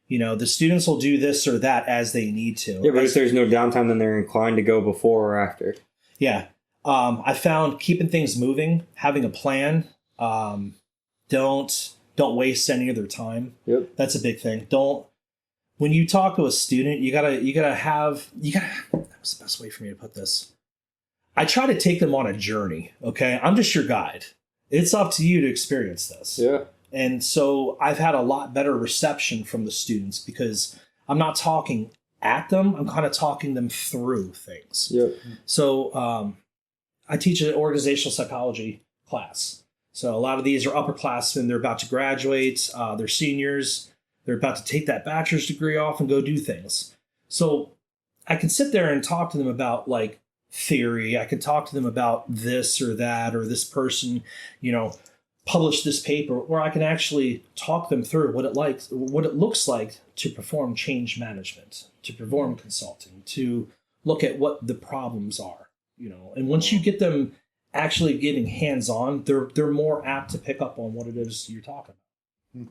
The students will do this or that as they need to. Yeah, but if there's no downtime, then they're inclined to go before or after. Yeah. I found keeping things moving, having a plan. Don't waste any of their time. Yep. That's a big thing. When you talk to a student, you gotta that was the best way for me to put this. I try to take them on a journey. Okay. I'm just your guide. It's up to you to experience this. Yeah. And so I've had a lot better reception from the students because I'm not talking at them. I'm kind of talking them through things. Yep. So I teach an organizational psychology class. So a lot of these are upperclassmen. They're about to graduate. They're seniors. They're about to take that bachelor's degree off and go do things. So I can sit there and talk to them about like theory. I can talk to them about this or that, or this person, published this paper, or I can actually talk them through what it looks like to perform change management, to perform consulting, to look at what the problems are, And once you get them actually getting hands-on, they're more apt to pick up on what it is you're talking about.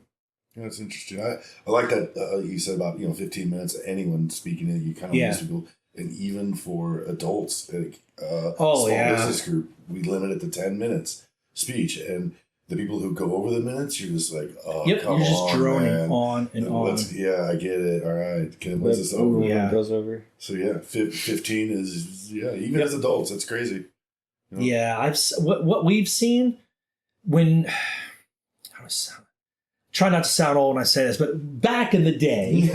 Yeah, that's interesting. I like that you said about 15 minutes. Anyone speaking in, you kind of use people, and even for adults, small business group, we limit it to 10 minutes speech, and the people who go over the minutes, you're just like, oh, yep, come you're just on, droning man. on and on. Yeah, I get it. All right, when's this over? Yeah, goes over. So 15 is even as adults, that's crazy. Yeah, what we've seen when I was try not to sound old when I say this, but back in the day,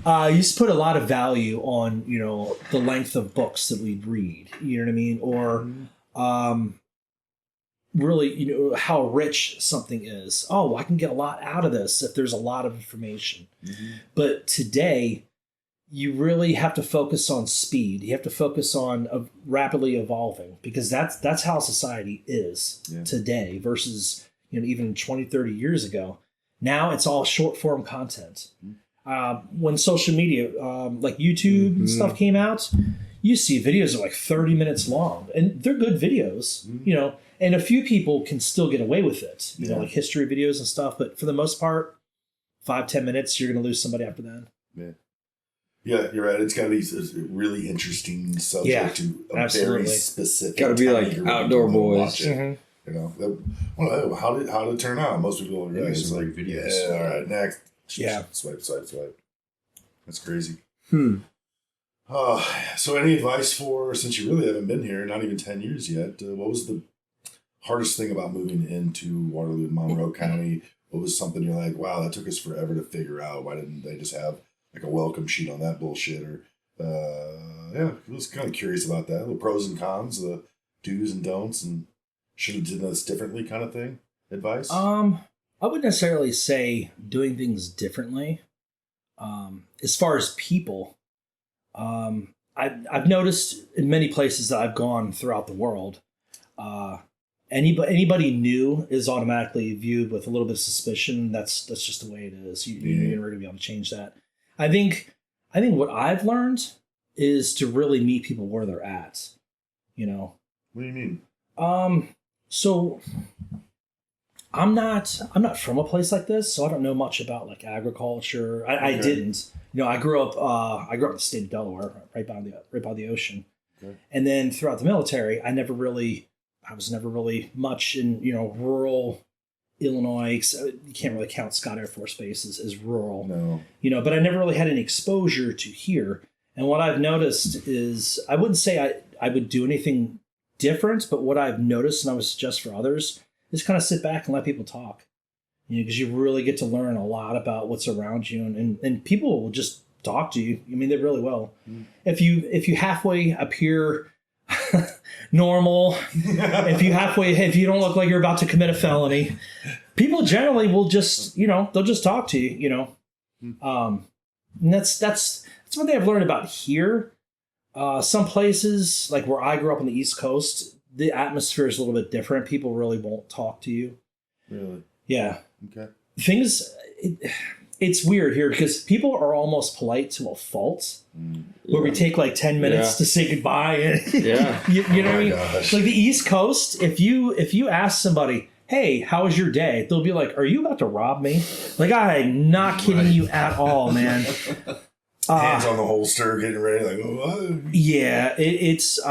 I used to put a lot of value on the length of books that we'd read. You know what I mean, or really how rich something is. Oh, I can get a lot out of this if there's a lot of information. Mm-hmm. But today, you really have to focus on speed. You have to focus on rapidly evolving, because that's how society is today versus even 20, 30 years ago. Now it's all short form content. When social media like YouTube and stuff came out, you see videos that are like 30 minutes long, and they're good videos, and a few people can still get away with it, like history videos and stuff. But for the most part, 5-10 minutes, you're going to lose somebody after that. Yeah. Yeah, you're right. It's got to be a really interesting subject to a very specific. Got to be like outdoor boys. Well, how did it turn out? Most people are it's like videos. Yeah, all right, next. Yeah, swipe. That's crazy. So any advice since you really haven't been here, not even 10 years yet? What was the hardest thing about moving into Waterloo and Monroe County? What was something you're like, wow, that took us forever to figure out? Why didn't they just have like a welcome sheet on that bullshit? Or I was kind of curious about that. The pros and cons, the do's and don'ts, and should have done this differently kind of thing. Advice? I wouldn't necessarily say doing things differently. As far as people, I've noticed in many places that I've gone throughout the world, anybody new is automatically viewed with a little bit of suspicion. That's just the way it is. You're never going to be able to change that. I think what I've learned is to really meet people where they're at. What do you mean? So I'm not from a place like this, so I don't know much about like agriculture. I didn't. I grew up in the state of Delaware, right by the ocean. Okay. And then throughout the military, I was never really much in rural Illinois. You can't really count Scott Air Force Base as rural. No. But I never really had any exposure to here. And what I've noticed is, I wouldn't say I would do anything different, but what I've noticed, and I would suggest for others, is kind of sit back and let people talk. Because you really get to learn a lot about what's around you, and people will just talk to you. I mean, they really will. If you halfway appear normal, if you don't look like you're about to commit a felony, people generally will just they'll just talk to you. And that's one thing I've learned about here. Some places, like where I grew up on the East Coast, the atmosphere is a little bit different. People really won't talk to you. Really? Yeah. Okay. It's weird here because people are almost polite to a fault. Where we take like 10 minutes to say goodbye. And you know what I mean? Gosh. Like the East Coast, if you ask somebody, hey, how was your day? They'll be like, are you about to rob me? Like, I'm not kidding you at all, man. Hands on the holster, getting ready, like, oh, yeah, it's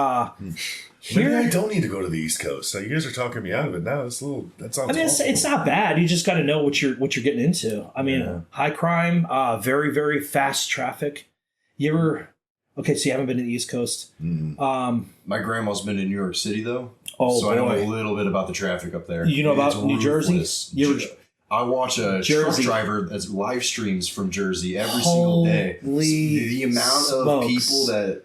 here. Maybe I don't need to go to the East Coast. So you guys are talking me out of it now. That sounds. I mean, it's not bad. You just got to know what you're getting into. I mean, high crime, very very fast traffic. You ever? Okay, so you haven't been to the East Coast. My grandma's been in New York City though, so I know a little bit about the traffic up there. You know about New Jersey? I watch a truck driver that live streams from Jersey every single day. The amount of people that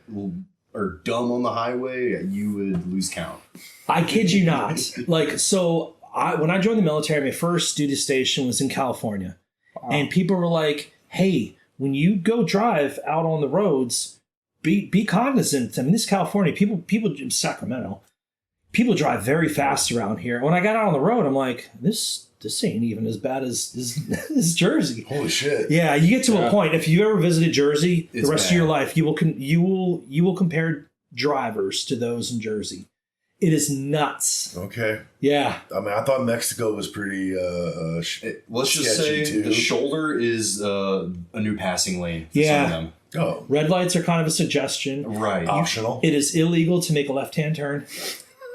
are dumb on the highway, you would lose count. I kid you not. Like, so when I joined the military, my first duty station was in California. Wow. And people were like, hey, when you go drive out on the roads, be cognizant. I mean, this is California. People in Sacramento, people drive very fast around here. When I got out on the road, I'm like, this ain't even as bad as Jersey. Holy shit. Yeah, you get to a point. If you ever visited Jersey, It's the rest bad. of your life, you will compare drivers to those in Jersey. It is nuts. Okay. Yeah. I mean, I thought Mexico was pretty. Let's just say sketchy, too. the shoulder is a new passing lane for Yeah. some of them. Oh, Red lights are kind of a suggestion. Right. optional. It is illegal to make a left-hand turn.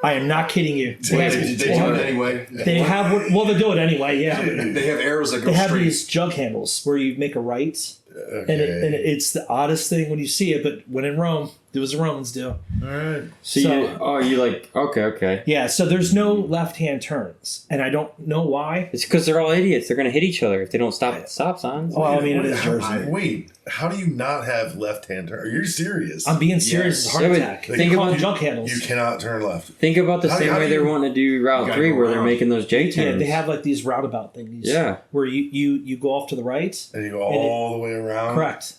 I am not kidding you. Wait, they do it anyway. They have, well, they do it anyway, yeah. They have arrows that go They have straight. these jug handles where you make a right, Okay. and it's the oddest thing when you see it, but when in Rome, do as the Romans do. All right. So, So- you like, okay. Yeah, so there's no left-hand turns, and I don't know why. It's because they're all idiots. They're going to hit each other if they don't stop at stop signs. Well, I mean, it is How- Jersey. Wait, how do you not have left-hand turn? Are you serious? I'm being serious. Yes. It's a heart Yeah, but attack. Like, They think call about- them junk handles. You cannot turn left. Think about the How do- same how way do they're you- wanting to do Route gotta 3 go where they're around. making those J turns. Yeah, they have like these roundabout things. Yeah. Where you go off to the right. And you go all the way around. Correct.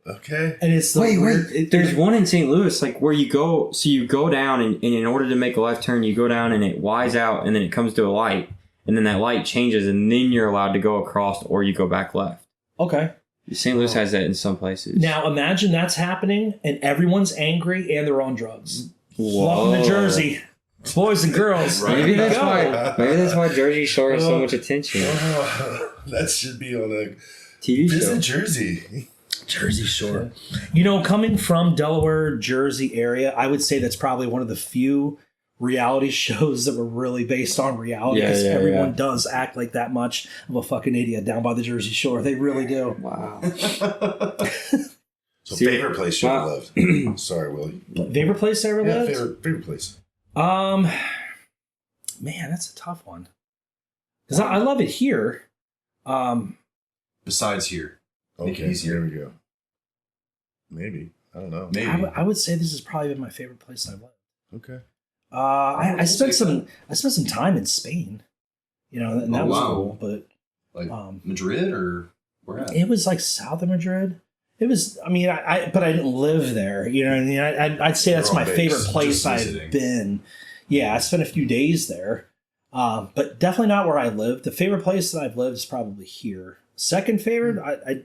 Okay. And it's the Wait. weird- There's one in St. Louis, like where you go, so you go down, and in order to make a left turn, you go down and it Y's out, and then it comes to a light, and then that light changes, and then you're allowed to go across, or you go back left. Okay. St. Louis has that in some places. Now imagine that's happening and everyone's angry and they're on drugs. Whoa. Welcome to Jersey. Boys and girls. Right. Maybe that's Go. why. Maybe that's why Jersey Shore has so much attention. That should be on a TV visit show. Jersey. Jersey Shore. You know, coming from Delaware, Jersey area, I would say that's probably one of the few reality shows that were really based on reality Yeah, because yeah, everyone yeah. does act like that much of a fucking idiot down by the Jersey Shore. They really do. Wow. So See, favorite place you wow. lived? Sorry, Willie. Favorite place I ever Yeah, lived? favorite place. Man, that's a tough one. Because I love it here. Besides here. Make it Okay, easier. there we go. Maybe. I don't know. Maybe. I would say this has probably been my favorite place I've lived. Okay. I spent some time in Spain, you know, and that Oh, was wow. cool. But Like Um, Madrid or where at? it was like south of Madrid. It was. I mean, but I didn't live there. You know, what I mean, I'd say that's You're my on base, favorite place just I've visiting. been. Yeah, I spent a few days there, but definitely not where I lived. The favorite place that I've lived is probably here. Second favorite, I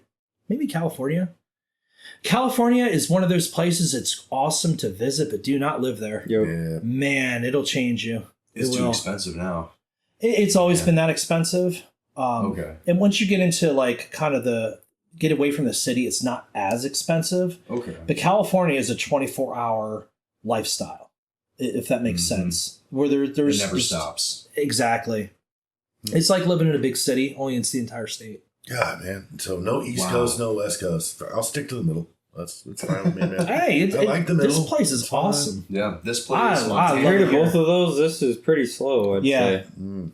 maybe California. California is one of those places it's awesome to visit, but do not live there. Yo, Yeah. Man, it'll change you. It's It too will. expensive now. It's always Yeah. been that expensive. Okay. And once you get into like kind of get away from the city, it's not as expensive. Okay. But California is a 24-hour lifestyle, if that makes Mhm. sense. Where It there's never there's- stops. Exactly. It's like living in a big city, only it's the entire state. God, man. So no East Wow. Coast, no West Coast. I'll stick to the middle. That's fine with me, man. Hey, I like the middle. this place is It's fine. awesome. Yeah. This place. I Montana. compared to love it both of those, this is pretty slow, I'd Yeah. say. Mm.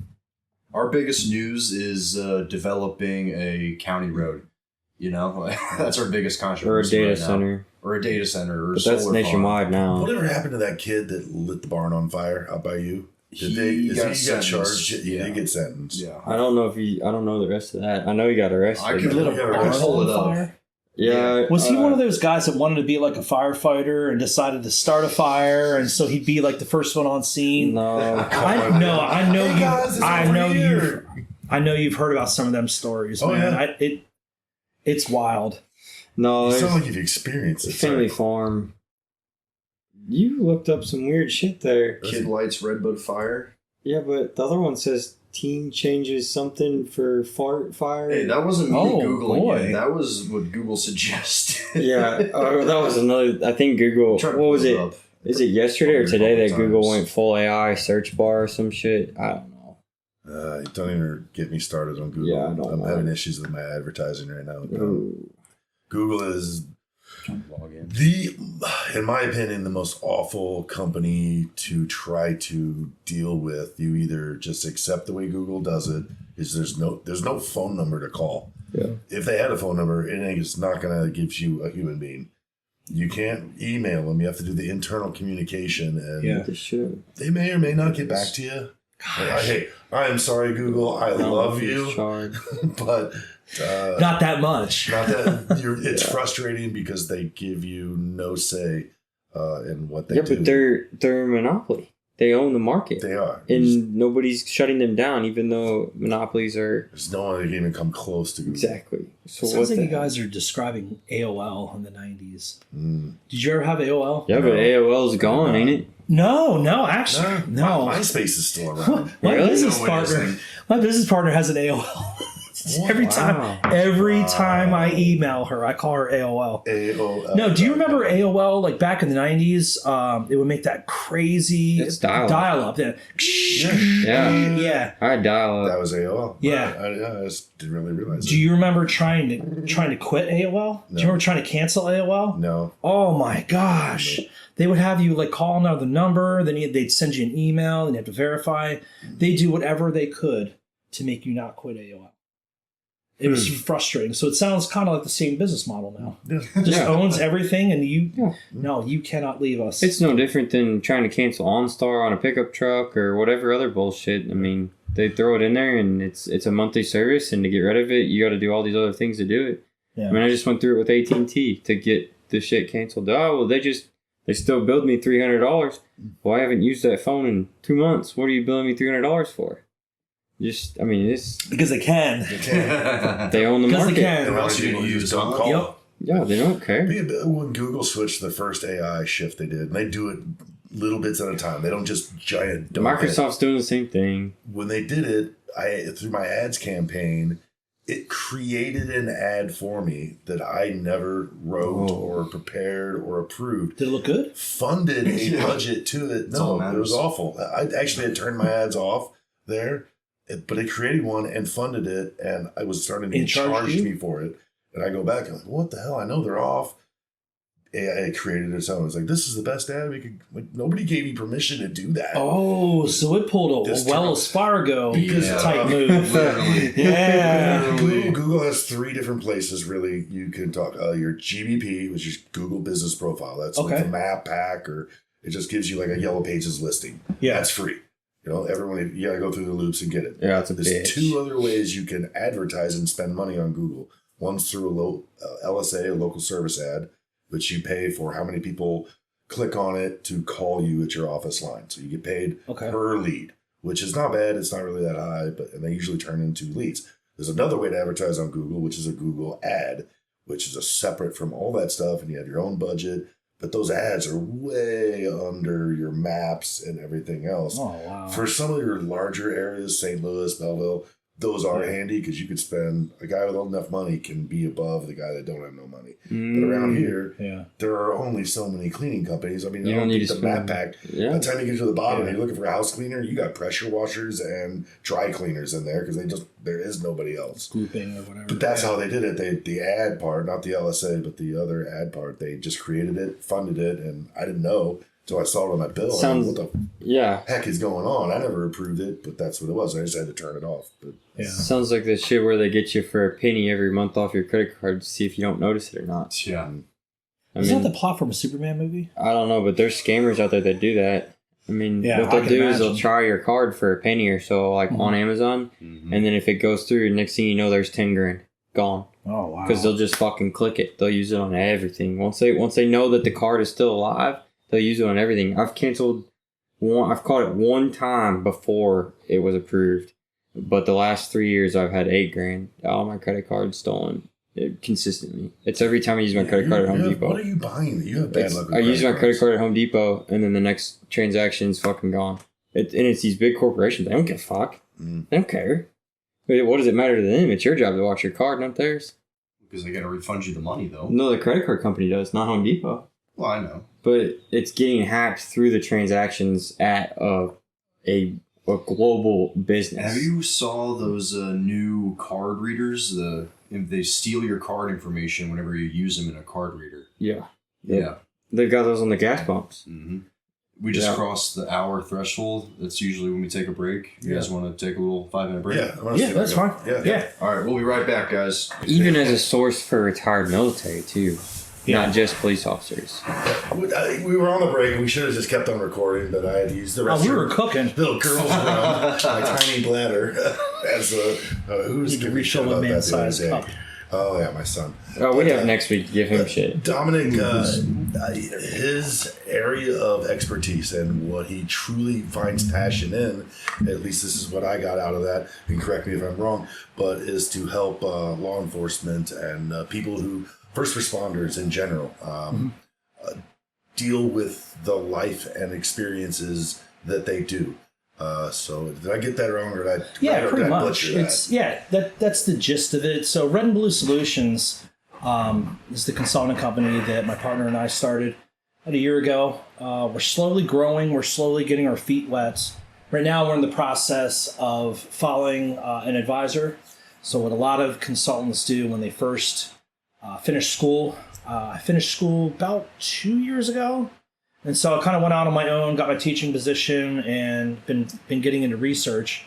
Our biggest news is developing a county road. You know, that's our biggest Or a controversy data right now. center. Or a data center, or a But that's solar nationwide now. Whatever happened to that kid that lit the barn on fire out by you? He got he got sentenced. charged? He Yeah. did get sentenced. Farm. I don't know I don't know the rest of that. I know he got arrested. I could Lit a Yeah, barn pull on it up. fire. Yeah. Was he one of those guys that wanted to be like a firefighter and decided to start a fire, and so he'd be like the first one on scene? No. I know Hey, guys, it's I know you've heard about some of them stories, Oh, man. yeah. It's wild. No, You it's sound like you've experienced it. family Sorry. farm. You looked up some weird shit there. Kid lights redbud fire. Yeah, but the other one says teen changes something for fart fire. Hey, that wasn't me Oh, Googling boy. it. That was what Google suggested. Yeah, that was another. I think Google. Try to What was pull it? up. Is it yesterday or Probably a today that couple Google times. went full AI search bar or some shit? I don't know. Don't even get me started on Google. Yeah, I don't I'm know. having issues with my advertising right now. Ooh. Google is Trying to log in. in my opinion, the most awful company to try to deal with. You either just accept the way Google does it, is there's no phone number to call. Yeah. If they had a phone number, it's not gonna give you a human being. You can't email them. You have to do the internal communication, and Yeah. This shit. they may or may not get back to you. Hey, I am sorry, Google. I love you, but not that much. Not that it's frustrating because they give you no say in what they do. Yeah, but they're a monopoly. They own the market. They are. And nobody's shutting them down, even though monopolies are... There's no one that can even come close to Google. Exactly. So sounds like you guys are describing AOL in the 90s. Did you ever have AOL? Yeah, but AOL's gone, ain't it? No, actually, no. MySpace is still around. My business partner has an AOL. Every time I email her, I call her AOL. AOL. No, do you remember AOL? Like back in the 90s, it would make that crazy dial-up. Yeah. Yeah. I had dial-up. That was AOL. Yeah. I just didn't really realize. Do you remember trying to quit AOL? No. Do you remember trying to cancel AOL? No. Oh my gosh. No. They would have you like call another number, then they'd send you an email, and you have to verify. They do whatever they could to make you not quit AOL. It was frustrating. So it sounds kind of like the same business model now. Yeah. Just owns everything, and you cannot leave us. It's no different than trying to cancel OnStar on a pickup truck or whatever other bullshit. I mean, they throw it in there, and it's a monthly service, and to get rid of it, you got to do all these other things to do it. Yeah. I mean, I just went through it with AT&T to get the shit canceled. Oh, well, they still billed me $300. Well, I haven't used that phone in 2 months. What are you billing me $300 for? It's because they can. They own the market. They can. Or else you can use don't call. Yep. Yeah, they don't care. When Google switched the first AI shift they did, and they do it little bits at a time. They don't just giant. Microsoft's doing the same thing. When they did it, through my ads campaign, it created an ad for me that I never wrote or prepared or approved. Did it look good? Funded a budget to it. No, it was awful. I actually had turned my ads off there. But it created one and funded it, and I was starting to charge me for it. And I go back and I'm like, what the hell? I know they're off. AI created its own. It's like, this is the best ad we could. Like, nobody gave me permission to do that. Oh, so it pulled a Wells Fargo type move. Yeah. Google has 3 different places really you can talk. Your GBP, which is Google Business Profile. That's like the map pack, or it just gives you like a Yellow Pages listing. Yeah, that's free. You know, you gotta go through the loops and get it. Yeah, There's 2 other ways you can advertise and spend money on Google. One's through a LSA, a local service ad, which you pay for how many people click on it to call you at your office line. So you get paid per lead, which is not bad. It's not really that high, and they usually turn into leads. There's another way to advertise on Google, which is a Google ad, which is a separate from all that stuff, and you have your own budget. But those ads are way under your maps and everything else. Oh, wow. For some of your larger areas, St. Louis, Belleville, those are handy because you could spend, a guy with enough money can be above the guy that don't have no money. But around here, there are only so many cleaning companies. I mean, you don't need the map pack. Yeah. By the time you get to the bottom and you're looking for a house cleaner, you got pressure washers and dry cleaners in there because there is nobody else. Grouping or whatever. But that's how they did it. The ad part, not the LSA, but the other ad part, they just created it, funded it, and I didn't know. So I saw it on my bill. What the heck is going on? I never approved it, but that's what it was. I just had to turn it off. But sounds like the shit where they get you for a penny every month off your credit card to see if you don't notice it or not. Yeah. Isn't that the plot from a Superman movie? I don't know, but there's scammers out there that do that. I mean, what they'll do is they'll try your card for a penny or so, like on Amazon, and then if it goes through, next thing you know, there's 10 grand gone. Oh wow! Because they'll just fucking click it. They'll use it on everything. Once they know that the card is still alive, they'll use it on everything. I've caught it one time before it was approved, but the last 3 years I've had 8 grand. All my credit cards stolen consistently. It's every time I use my credit card at Home Depot. What are you buying? You have bad luck. I use my credit card at Home Depot, and then the next transaction's fucking gone. And it's these big corporations. They don't give a fuck. They don't care. But what does it matter to them? It's your job to watch your card, not theirs. Because they got to refund you the money, though. No, the credit card company does, not Home Depot. Well, I know. But it's getting hacked through the transactions at a global business. Have you saw those new card readers? They steal your card information whenever you use them in a card reader. Yeah. They've got those on the gas pumps. Mm-hmm. We just crossed the hour threshold. That's usually when we take a break. You guys want to take a little 5-minute break? Yeah, that's fine. Yeah. All right, we'll be right back, guys. Even as a source for retired military, too. not just police officers. We were on the break. We should have just kept on recording, but I had to use the restroom. We were cooking. Little girl's room, my tiny bladder. As who's to refill a man-sized cup. Oh yeah, my son. Oh, we have next week to give him shit. Dominick, his area of expertise and what he truly finds passion in, at least this is what I got out of that, and correct me if I'm wrong, but is to help law enforcement and people who, first responders in general, deal with the life and experiences that they do. So did I get that wrong, or did I pretty much. That's the gist of it. So Red and Blue Solutions is the consulting company that my partner and I started about a year ago. We're slowly growing. We're slowly getting our feet wet. Right now, we're in the process of following an advisor. So what a lot of consultants do when they first finish school. I finished school about 2 years ago. And so I kind of went out on my own, got my teaching position, and been getting into research.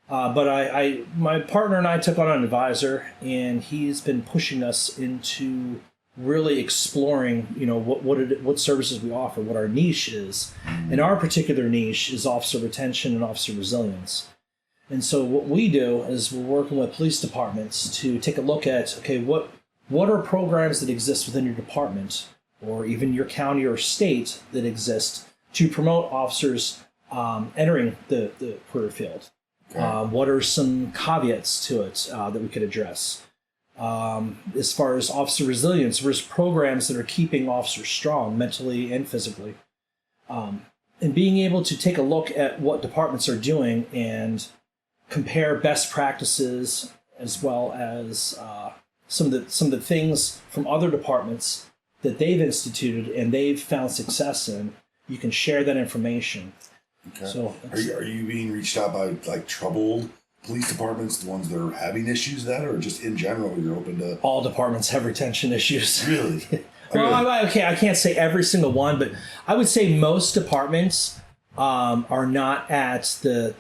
But my partner and I took on an advisor, and he's been pushing us into really exploring, what services we offer, what our niche is. And our particular niche is officer retention and officer resilience. And so what we do is we're working with police departments to take a look at, okay, what are programs that exist within your department, or even your county or state, that exist to promote officers entering the career field? Okay. What are some caveats to it that we could address? As far as officer resilience, there's programs that are keeping officers strong mentally and physically. And being able to take a look at what departments are doing and compare best practices, as well as some of the things from other departments that they've instituted and they've found success in. You can share that information. Okay. So are you being reached out by like troubled police departments, the ones that are having issues with that, or just in general you're open to? All departments have retention issues. Really? Well, I can't say every single one, but I would say most departments are not at the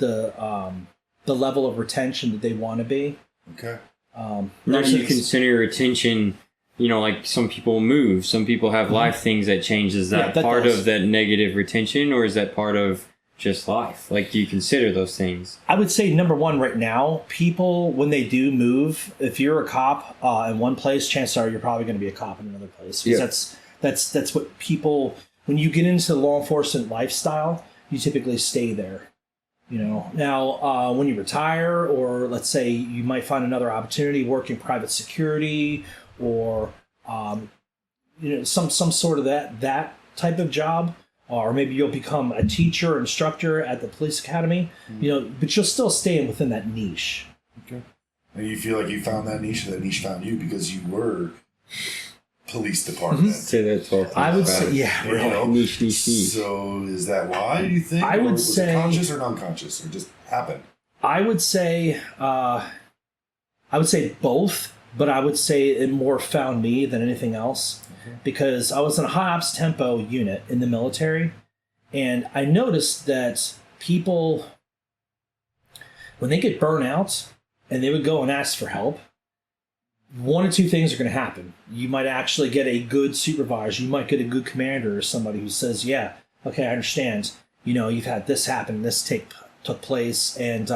level of retention that they want to be. Okay. Now, do you consider retention? Like some people move, some people have life things that change. Is that part of that negative retention, or is that part of just life? Like, do you consider those things? I would say number one right now, people, when they do move, if you're a cop in one place, chances are you're probably going to be a cop in another place. Because that's what people, when you get into the law enforcement lifestyle, you typically stay there. Now when you retire, or let's say you might find another opportunity working private security, or some sort of that type of job, or maybe you'll become a teacher or instructor at the police academy, but you'll still stay within that niche. Okay. And you feel like you found that niche, or that niche found you because you were police department. Say that 12 times. I would say, really. Niche. So is that why, do you think? I would was say, it conscious or non-conscious, or just happened? I would say both. But I would say it more found me than anything else, because I was in a high ops tempo unit in the military, and I noticed that people, when they get burnt out and they would go and ask for help, one or two things are going to happen. You might actually get a good supervisor. You might get a good commander, or somebody who says, yeah, okay, I understand. You've had this happen, this took place, and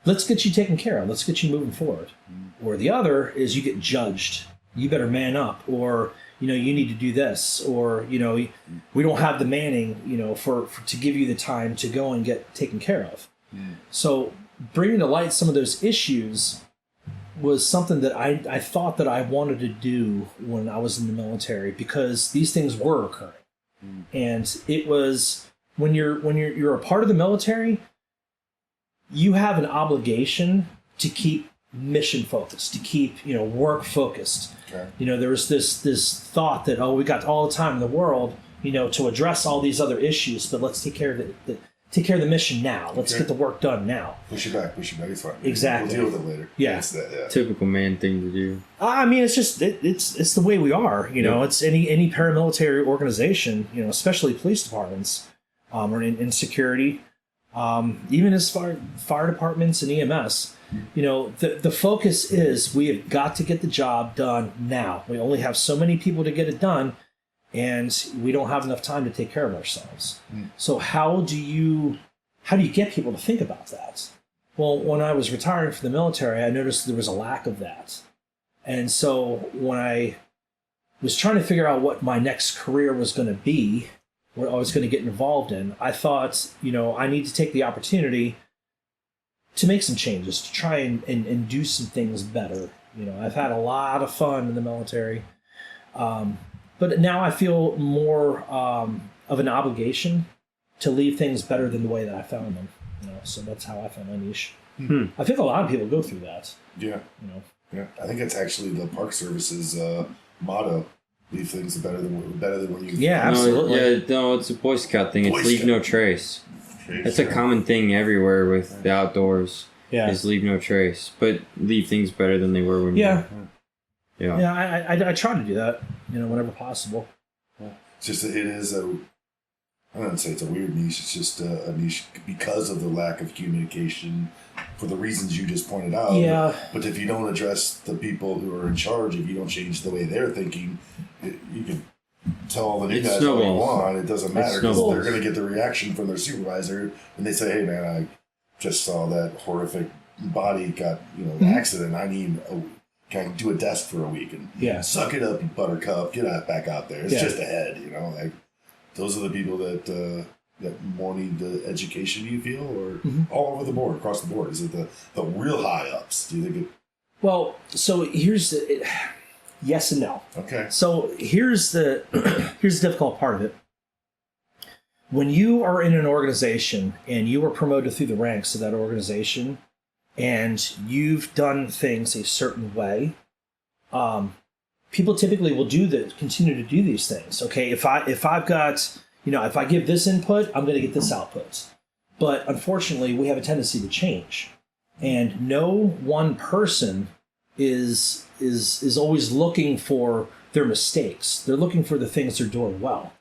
let's get you taken care of. Let's get you moving forward. Or the other is you get judged. You better man up, or you need to do this, or we don't have the manning, for to give you the time to go and get taken care of. So bringing to light some of those issues was something that I thought that I wanted to do when I was in the military, because these things were occurring, and it was when you're a part of the military, you have an obligation to keep mission focused, to keep work focused. Okay. There was this thought that, we got all the time in the world to address all these other issues, but let's take care of the mission now. Let's get the work done now. Push it back. It's fine. Exactly. We'll deal with it later. Yeah. Typical man thing to do. I mean, it's just it's the way we are. It's any paramilitary organization. Especially police departments, or in security. even as fire departments and EMS, the focus is we have got to get the job done now. We only have so many people to get it done, and we don't have enough time to take care of ourselves. So how do you get people to think about that? Well, when I was retiring from the military, I noticed there was a lack of that. And so when I was trying to figure out what my next career was going to be, what I was going to get involved in, I thought, I need to take the opportunity to make some changes, to try and do some things better. I've had a lot of fun in the military, but now I feel more of an obligation to leave things better than the way that I found them. So that's how I found my niche. I think a lot of people go through that. Yeah. Yeah. I think it's actually the Park Service's motto: "Leave things better than when you." Yeah, absolutely. No, it's a Boy Scout thing. It's leave no trace. That's a common thing everywhere with the outdoors. Yeah. Is leave no trace, but leave things better than they were when you. Yeah. I try to do that. Whenever possible. It's just it is a. I don't say it's a weird niche. It's just a niche because of the lack of communication, for the reasons you just pointed out. Yeah. But if you don't address the people who are in charge, if you don't change the way they're thinking, you can tell all the new guys what you want. It doesn't matter because they're going to get the reaction from their supervisor when they say, "Hey, man, I just saw that horrific body got accident. Can I do a desk for a week and suck it up, you buttercup, get back out there. It's just a head, like." Those are the people that more need the education, you feel, or all over the board, across the board? Is it the real high ups? Do you think it? Well, so here's yes and no. Okay. So here's the difficult part of it. When you are in an organization and you are promoted through the ranks of that organization, and you've done things a certain way, people typically will continue to do these things. Okay, if I've got, if I give this input, I'm going to get this output. But unfortunately, we have a tendency to change, and no one person is always looking for their mistakes. They're looking for the things they're doing well,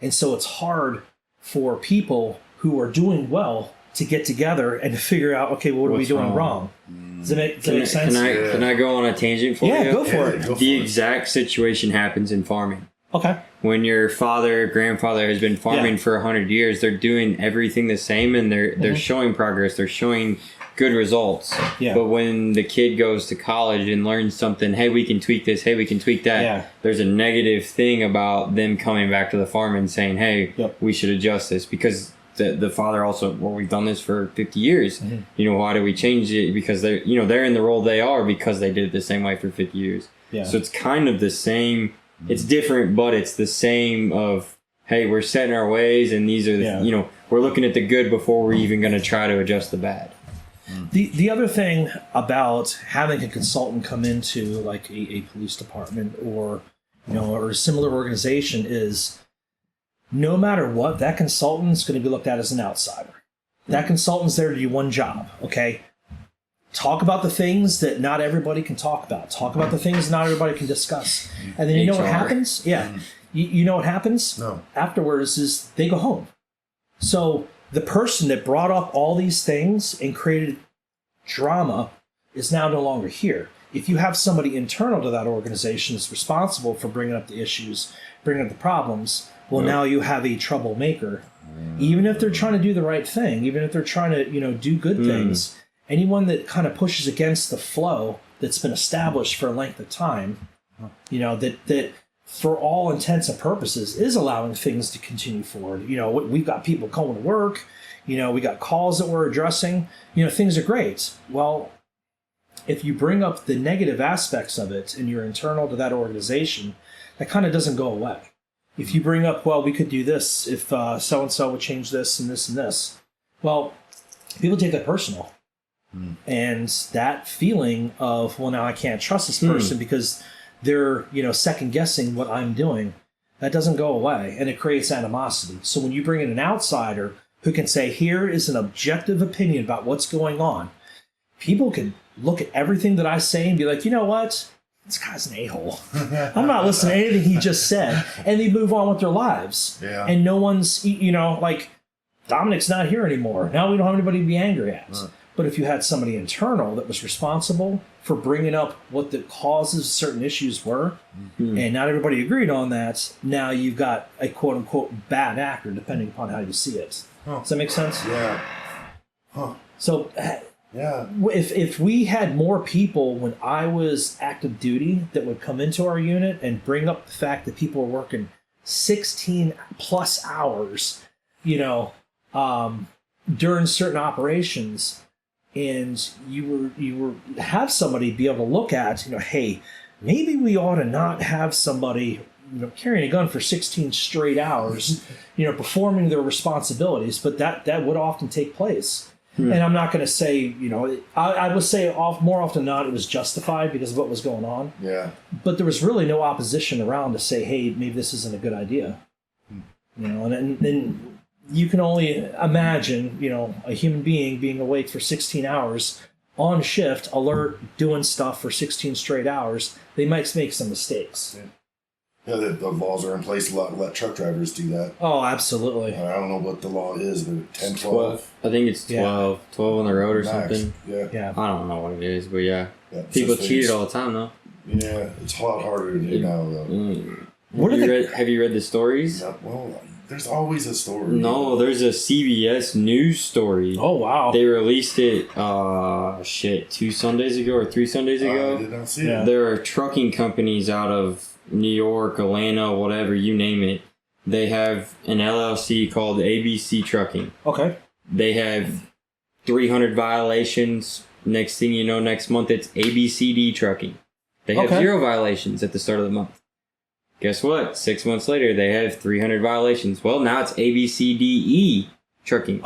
and so it's hard for people who are doing well to get together and figure out, okay, what are we doing wrong? Does that make sense? Can I go on a tangent for you? Yeah, go for it. The exact situation happens in farming. Okay. When your grandfather has been farming for 100 years, they're doing everything the same, and they're showing progress. They're showing good results. Yeah. But when the kid goes to college and learns something, hey, we can tweak this, hey, we can tweak that, there's a negative thing about them coming back to the farm and saying, hey, we should adjust this, because the father also, we've done this for 50 years. Why do we change it? Because they're in the role they are because they did it the same way for 50 years. Yeah. So it's kind of the same. It's different, but it's the same of, hey, we're setting our ways, and these are the, we're looking at the good before we're even going to try to adjust the bad. The other thing about having a consultant come into like a police department or a similar organization is, no matter what, that consultant's going to be looked at as an outsider. That consultant's there to do one job, okay? Talk about the things that not everybody can talk about. Talk about the things not everybody can discuss. And then you know what happens? Yeah. You know what happens? No. Afterwards is they go home. So the person that brought up all these things and created drama is now no longer here. If you have somebody internal to that organization that's responsible for bringing up the issues, bringing up the problems, well, now you have a troublemaker. Even if they're trying to do the right thing, even if they're trying to, do good things, anyone that kind of pushes against the flow that's been established for a length of time, that for all intents and purposes is allowing things to continue forward. We've got people going to work, we got calls that we're addressing, things are great. Well, if you bring up the negative aspects of it and you're internal to that organization, that kind of doesn't go away. If you bring up, well, we could do this if so-and-so would change this and this and this, well, people take that personal. And that feeling of, well, now I can't trust this person because they're, second-guessing what I'm doing, that doesn't go away, and it creates animosity. So when you bring in an outsider who can say, here is an objective opinion about what's going on, people can look at everything that I say and be like, you know what? This guy's an a-hole. I'm not listening to anything he just said. And they move on with their lives. Yeah. And no one's, Dominick's not here anymore. Now we don't have anybody to be angry at. But if you had somebody internal that was responsible for bringing up what the causes of certain issues were, and not everybody agreed on that, now you've got a quote-unquote bad actor, depending upon how you see it. Does that make sense? Yeah. Huh. So Yeah. if we had more people when I was active duty that would come into our unit and bring up the fact that people were working 16 plus hours, during certain operations, and you have somebody be able to look at, hey, maybe we ought to not have somebody carrying a gun for 16 straight hours, performing their responsibilities, but that would often take place. And I'm not going to say, I would say more often than not it was justified because of what was going on. Yeah. But there was really no opposition around to say, hey, maybe this isn't a good idea. And then you can only imagine, a human being awake for 16 hours on shift, alert, doing stuff for 16 straight hours. They might make some mistakes. Yeah, the laws are in place to let truck drivers do that. Oh, absolutely. I don't know what the law is, but 10, 12. I think it's 12. 12 on the road or Max. something. Yeah. I don't know what it is, but yeah. People Just cheat it things. all the time, though. Yeah, it's a lot harder to do now, though. Have you read the stories? No, well, there's always a story. No, there's a CBS News story. Oh, wow. They released it, 2 Sundays ago or 3 Sundays ago. I did not see it. There are trucking companies out of New York, Atlanta, whatever, you name it. They have an LLC called ABC Trucking. Okay. They have 300 violations. Next thing you know, next month it's ABCD Trucking. They have 0 violations at the start of the month. Guess what? 6 months later, they have 300 violations. Well, now it's ABCDE Trucking.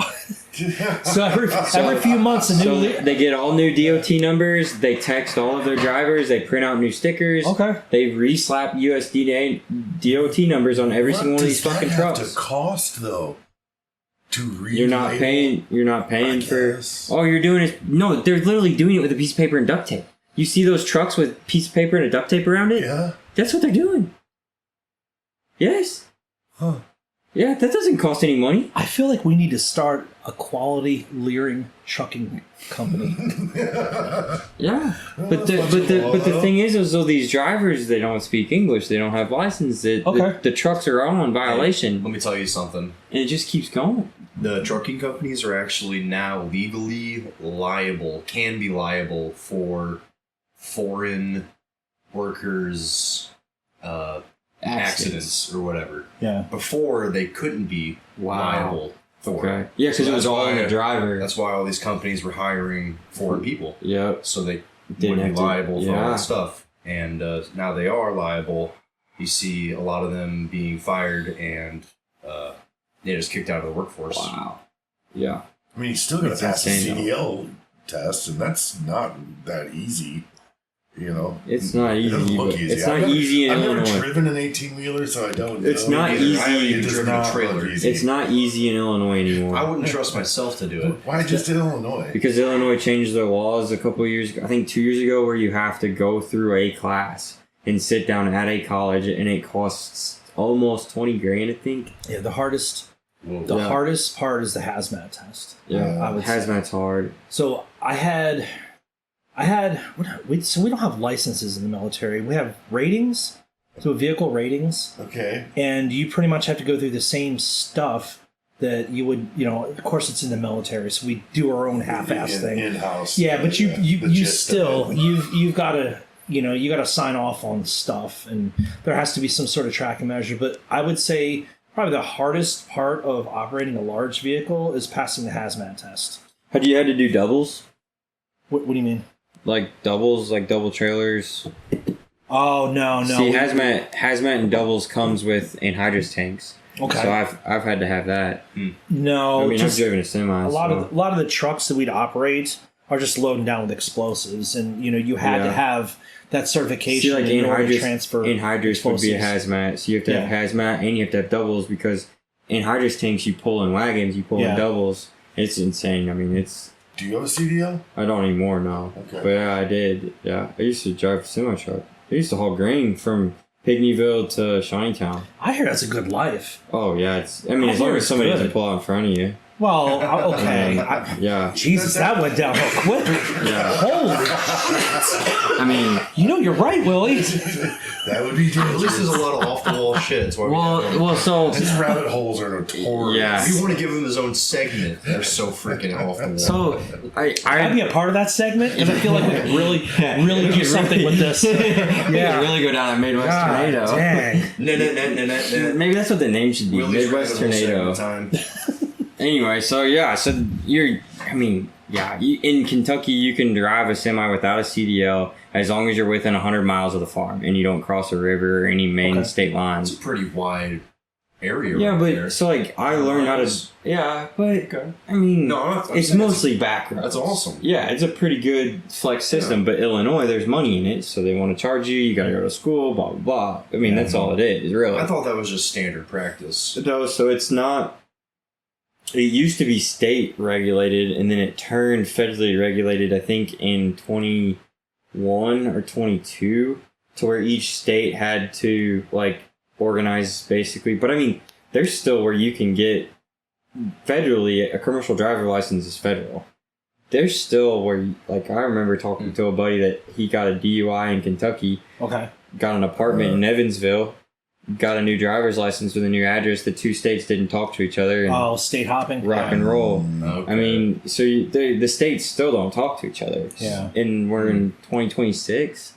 So every few months, they get all new DOT numbers. They text all of their drivers. They print out new stickers. Okay. They re-slap USDA DOT numbers on every single one of these fucking trucks. What does that have to cost, though? You're not paying for. All you're doing is they're literally doing it with a piece of paper and duct tape. You see those trucks with a piece of paper and a duct tape around it? Yeah. That's what they're doing. Yes. Huh. Yeah, that doesn't cost any money. I feel like we need to start a quality leering trucking company. Yeah, but the thing is though, these drivers, they don't speak English, they don't have license. The trucks are all on violation. Let me tell you something. And it just keeps going. The trucking companies are actually now legally can be liable for foreign workers' accidents or whatever. Yeah. Before, they couldn't be liable for it. Yeah, because it was all in the driver. That's why all these companies were hiring foreign people. Yep. So they wouldn't be liable for all that stuff. And now they are liable. You see a lot of them being fired and they're just kicked out of the workforce. Wow. Yeah. I mean, you still got to pass the insane, CDL test, and that's not that easy. It's not easy. It doesn't look easy. It's not easy in Illinois. I've never driven an 18-wheeler, so I don't know. It's not easy. I haven't even driven a trailer. It's not easy in Illinois anymore. I wouldn't trust myself to do it. Why just in Illinois? Because Illinois changed their laws a couple of years ago. I think 2 years ago, where you have to go through a class and sit down at a college, and it costs almost $20,000, I think. Yeah, the hardest part is the hazmat test. Yeah, I would say. hazmat's hard. So so we don't have licenses in the military. We have ratings, so vehicle ratings. Okay. And you pretty much have to go through the same stuff that you would, of course it's in the military, so we do our own half-ass thing. In-house. Yeah, but you still, you've got to, you got to sign off on stuff, and there has to be some sort of tracking measure. But I would say probably the hardest part of operating a large vehicle is passing the hazmat test. Had you had to do doubles? What do you mean? Like doubles, like double trailers? Oh, no. See, hazmat and doubles comes with anhydrous tanks. Okay. So I've had to have that. No. I mean, I've driven a semi. A lot of the trucks that we'd operate are just loading down with explosives, and you had to have that certification. See, like in order to anhydrous, transfer anhydrous would be a hazmat. So you have to have hazmat and you have to have doubles, because anhydrous tanks you pull in wagons, you pull in doubles. It's insane. I mean, it's. Do you have a CDL? I don't anymore, no. Okay. But yeah, I did. Yeah, I used to drive a semi truck. I used to haul grain from Pygmyville to Shawneetown. I hear that's a good life. Oh yeah, as long as somebody doesn't pull out in front of you. Well, okay. Yeah. Jesus, that went downhill quick. Yeah. Holy I mean, You know you're right, Willie. That would be At dangerous. least there's a lot of off the wall shit. That's why so These rabbit holes are notorious. Yeah. we want to give him his own segment. They're so freaking off the wall. so I'd be a part of that segment because I feel like we could really do something with this. yeah, really go down a Midwest tornado. Dang. No. Maybe that's what the name should be. Willie's Midwest random tornado. segment time. Anyway, so in Kentucky you can drive a semi without a CDL as long as you're within 100 miles of the farm and you don't cross a river or any main state It's lines. a pretty wide area. Yeah, right but there. so like I learned how to. Yeah, but Okay. I mean, No, I'm it's saying mostly back roads. that's awesome. Yeah, it's a pretty good flex system, but Illinois, there's money in it, so they want to charge you. You got to go to school, blah blah blah. I mean, that's all it is, really. I thought that was just standard practice. No, so it's not. It used to be state regulated, and then it turned federally regulated. I think in 21 or 22, to where each state had to like organize basically. But I mean, there's still where you can get federally a commercial driver license is federal. There's still where like I remember talking to a buddy that he got a DUI in Kentucky. Okay. Got an apartment in Evansville. Got a new driver's license with a new address. The two states didn't talk to each other. And State hopping. rock and roll. Okay. I mean, so the states still don't talk to each other. Yeah. And we're in 2026.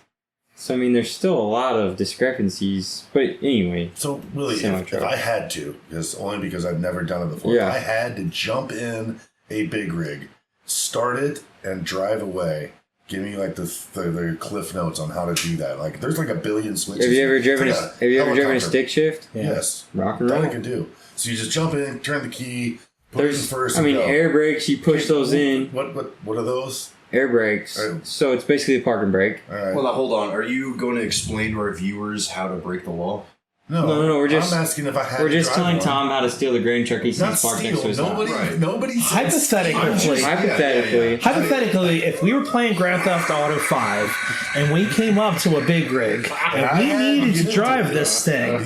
So, I mean, there's still a lot of discrepancies. But anyway. So, Willie, if I had to, because I've never done it before, if I had to jump in a big rig, start it, and drive away, give me like the cliff notes on how to do that. Like, there's like a billion switches. Have you ever driven a stick shift? Yeah. Yes. Rock and roll. That I can do. So you just jump in, turn the key, put it in first. I mean, go. air brakes, you push those in. What are those? Air brakes. So it's basically a parking brake. All right. Well, now hold on. Are you going to explain to our viewers how to break the law? No. I'm asking if I had. We're to just drive telling one. Tom how to steal the grain truck he's Not parked next to steal. his house. Nobody. Hypothetically. Hypothetically, if we were playing Grand Theft Auto 5 and we came up to a big rig and we needed to drive this thing,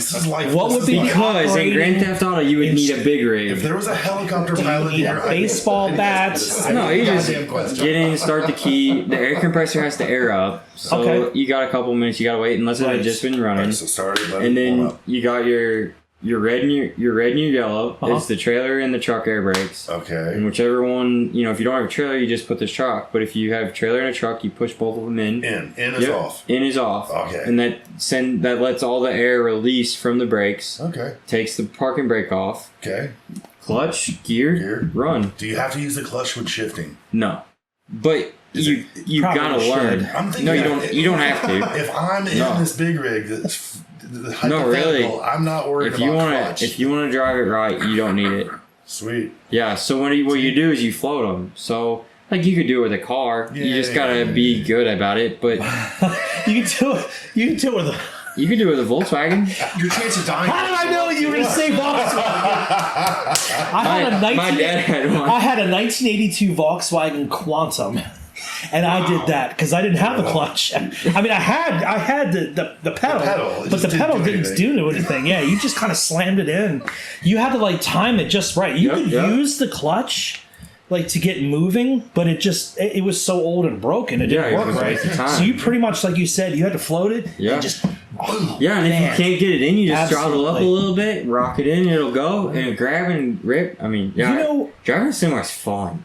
what would be the Because in operating? Grand Theft Auto, you would need a big rig. If there was a helicopter pilot need here, a baseball bat. No, you just get in, start the key. The air compressor has to air up. So you got a couple minutes. You got to wait unless it had just been running. So start it, And then you got your red and your yellow. It's the trailer and the truck air brakes. Okay. And whichever one, if you don't have a trailer, you just put the truck. But if you have a trailer and a truck, you push both of them in. In is off. In is off. Okay. And that lets all the air release from the brakes. Okay. Takes the parking brake off. Okay. Clutch, gear, run. Do you have to use the clutch when shifting? No. But you gotta learn. I'm thinking No, you don't have to. If I'm in this big rig, that's No, really. I'm not worried about clutch. If you want to drive it right, you don't need it. Sweet. Yeah. So what you do is you float them. So like you could do it with a car. You just gotta be good about it. But You can do it. You can do it with a. you could do it with a Volkswagen. Your chance of dying. How did I know you were going to say Volkswagen? My dad had one. I had a 1982 Volkswagen Quantum. And I did that because I didn't have a clutch. I mean, I had the pedal, but the pedal didn't do anything. Yeah, you just kind of slammed it in. You had to like time it just right. You could use the clutch like to get moving, but it was so old and broken. It didn't work right. So you pretty much, like you said, you had to float it. And just. Yeah, and if you can't get it in, you just throttle up a little bit, rock it in, it'll go, and grab and rip. I mean, driving a semi is fun.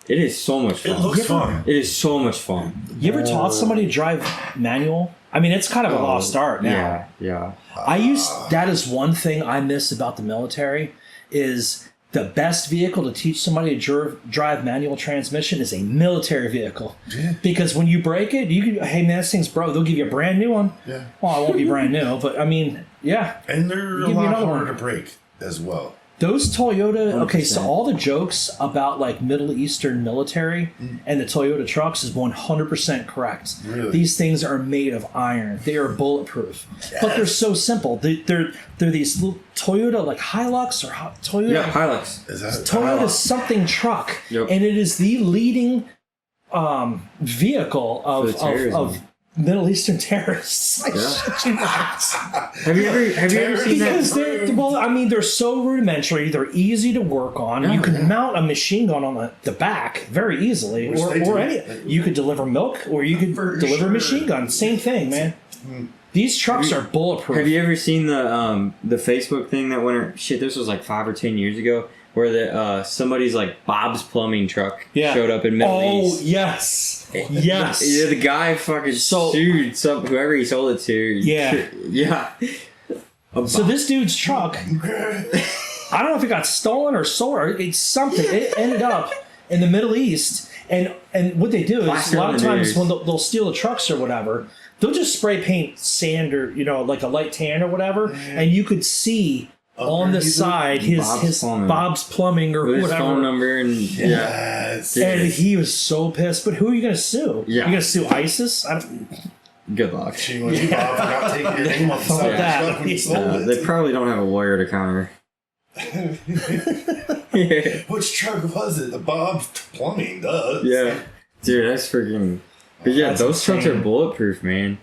It is so much fun. It looks fun. It is so much fun. You ever taught somebody to drive manual? I mean, it's kind of a lost art now. Yeah. That is one thing I miss about the military is the best vehicle to teach somebody to drive manual transmission is a military vehicle. Yeah. Because when you break it, you can, hey man, this thing's broke. They'll give you a brand new one. Yeah. Well, it won't be brand new, but I mean, yeah. And they're a lot harder to break as well. Those Toyota, 100%. okay, so all the jokes about like Middle Eastern military and the Toyota trucks is 100% correct. Really? These things are made of iron. They are bulletproof. Yes. But they're so simple. They're these little Toyota like Hilux or Toyota. Yeah, Hilux. Is that Toyota something truck. Yep. And it is the leading vehicle of Middle Eastern terrorists. I shit you not. Have you ever seen Because that? they're so rudimentary. They're easy to work on. Oh, you can mount a machine gun on the back very easily, you could deliver milk, or you could deliver a machine gun. Same thing, man. These trucks are bulletproof. Have you ever seen the Facebook thing that went? Shit, this was like 5 or 10 years ago, where the somebody's like Bob's plumbing truck showed up in Middle East. Oh yes. The guy fucking sued whoever he sold it to. Yeah. So this dude's truck, I don't know if it got stolen or sold, or it's something. It ended up in the Middle East, and what they do is a lot of times when they'll steal the trucks or whatever, they'll just spray paint sand or like a light tan or whatever, and you could see on the side his Bob's Plumbing or with whatever his phone number and and he was so pissed. But who are you going to sue? Yeah. You going to sue ISIS? Good luck. She was Bob for not taking your name off the side of the truck when you sold it. They probably don't have a lawyer to counter. Which truck was it? The Bob's Plumbing does. Yeah. Dude, that's freaking... But yeah, those trucks are bulletproof, man.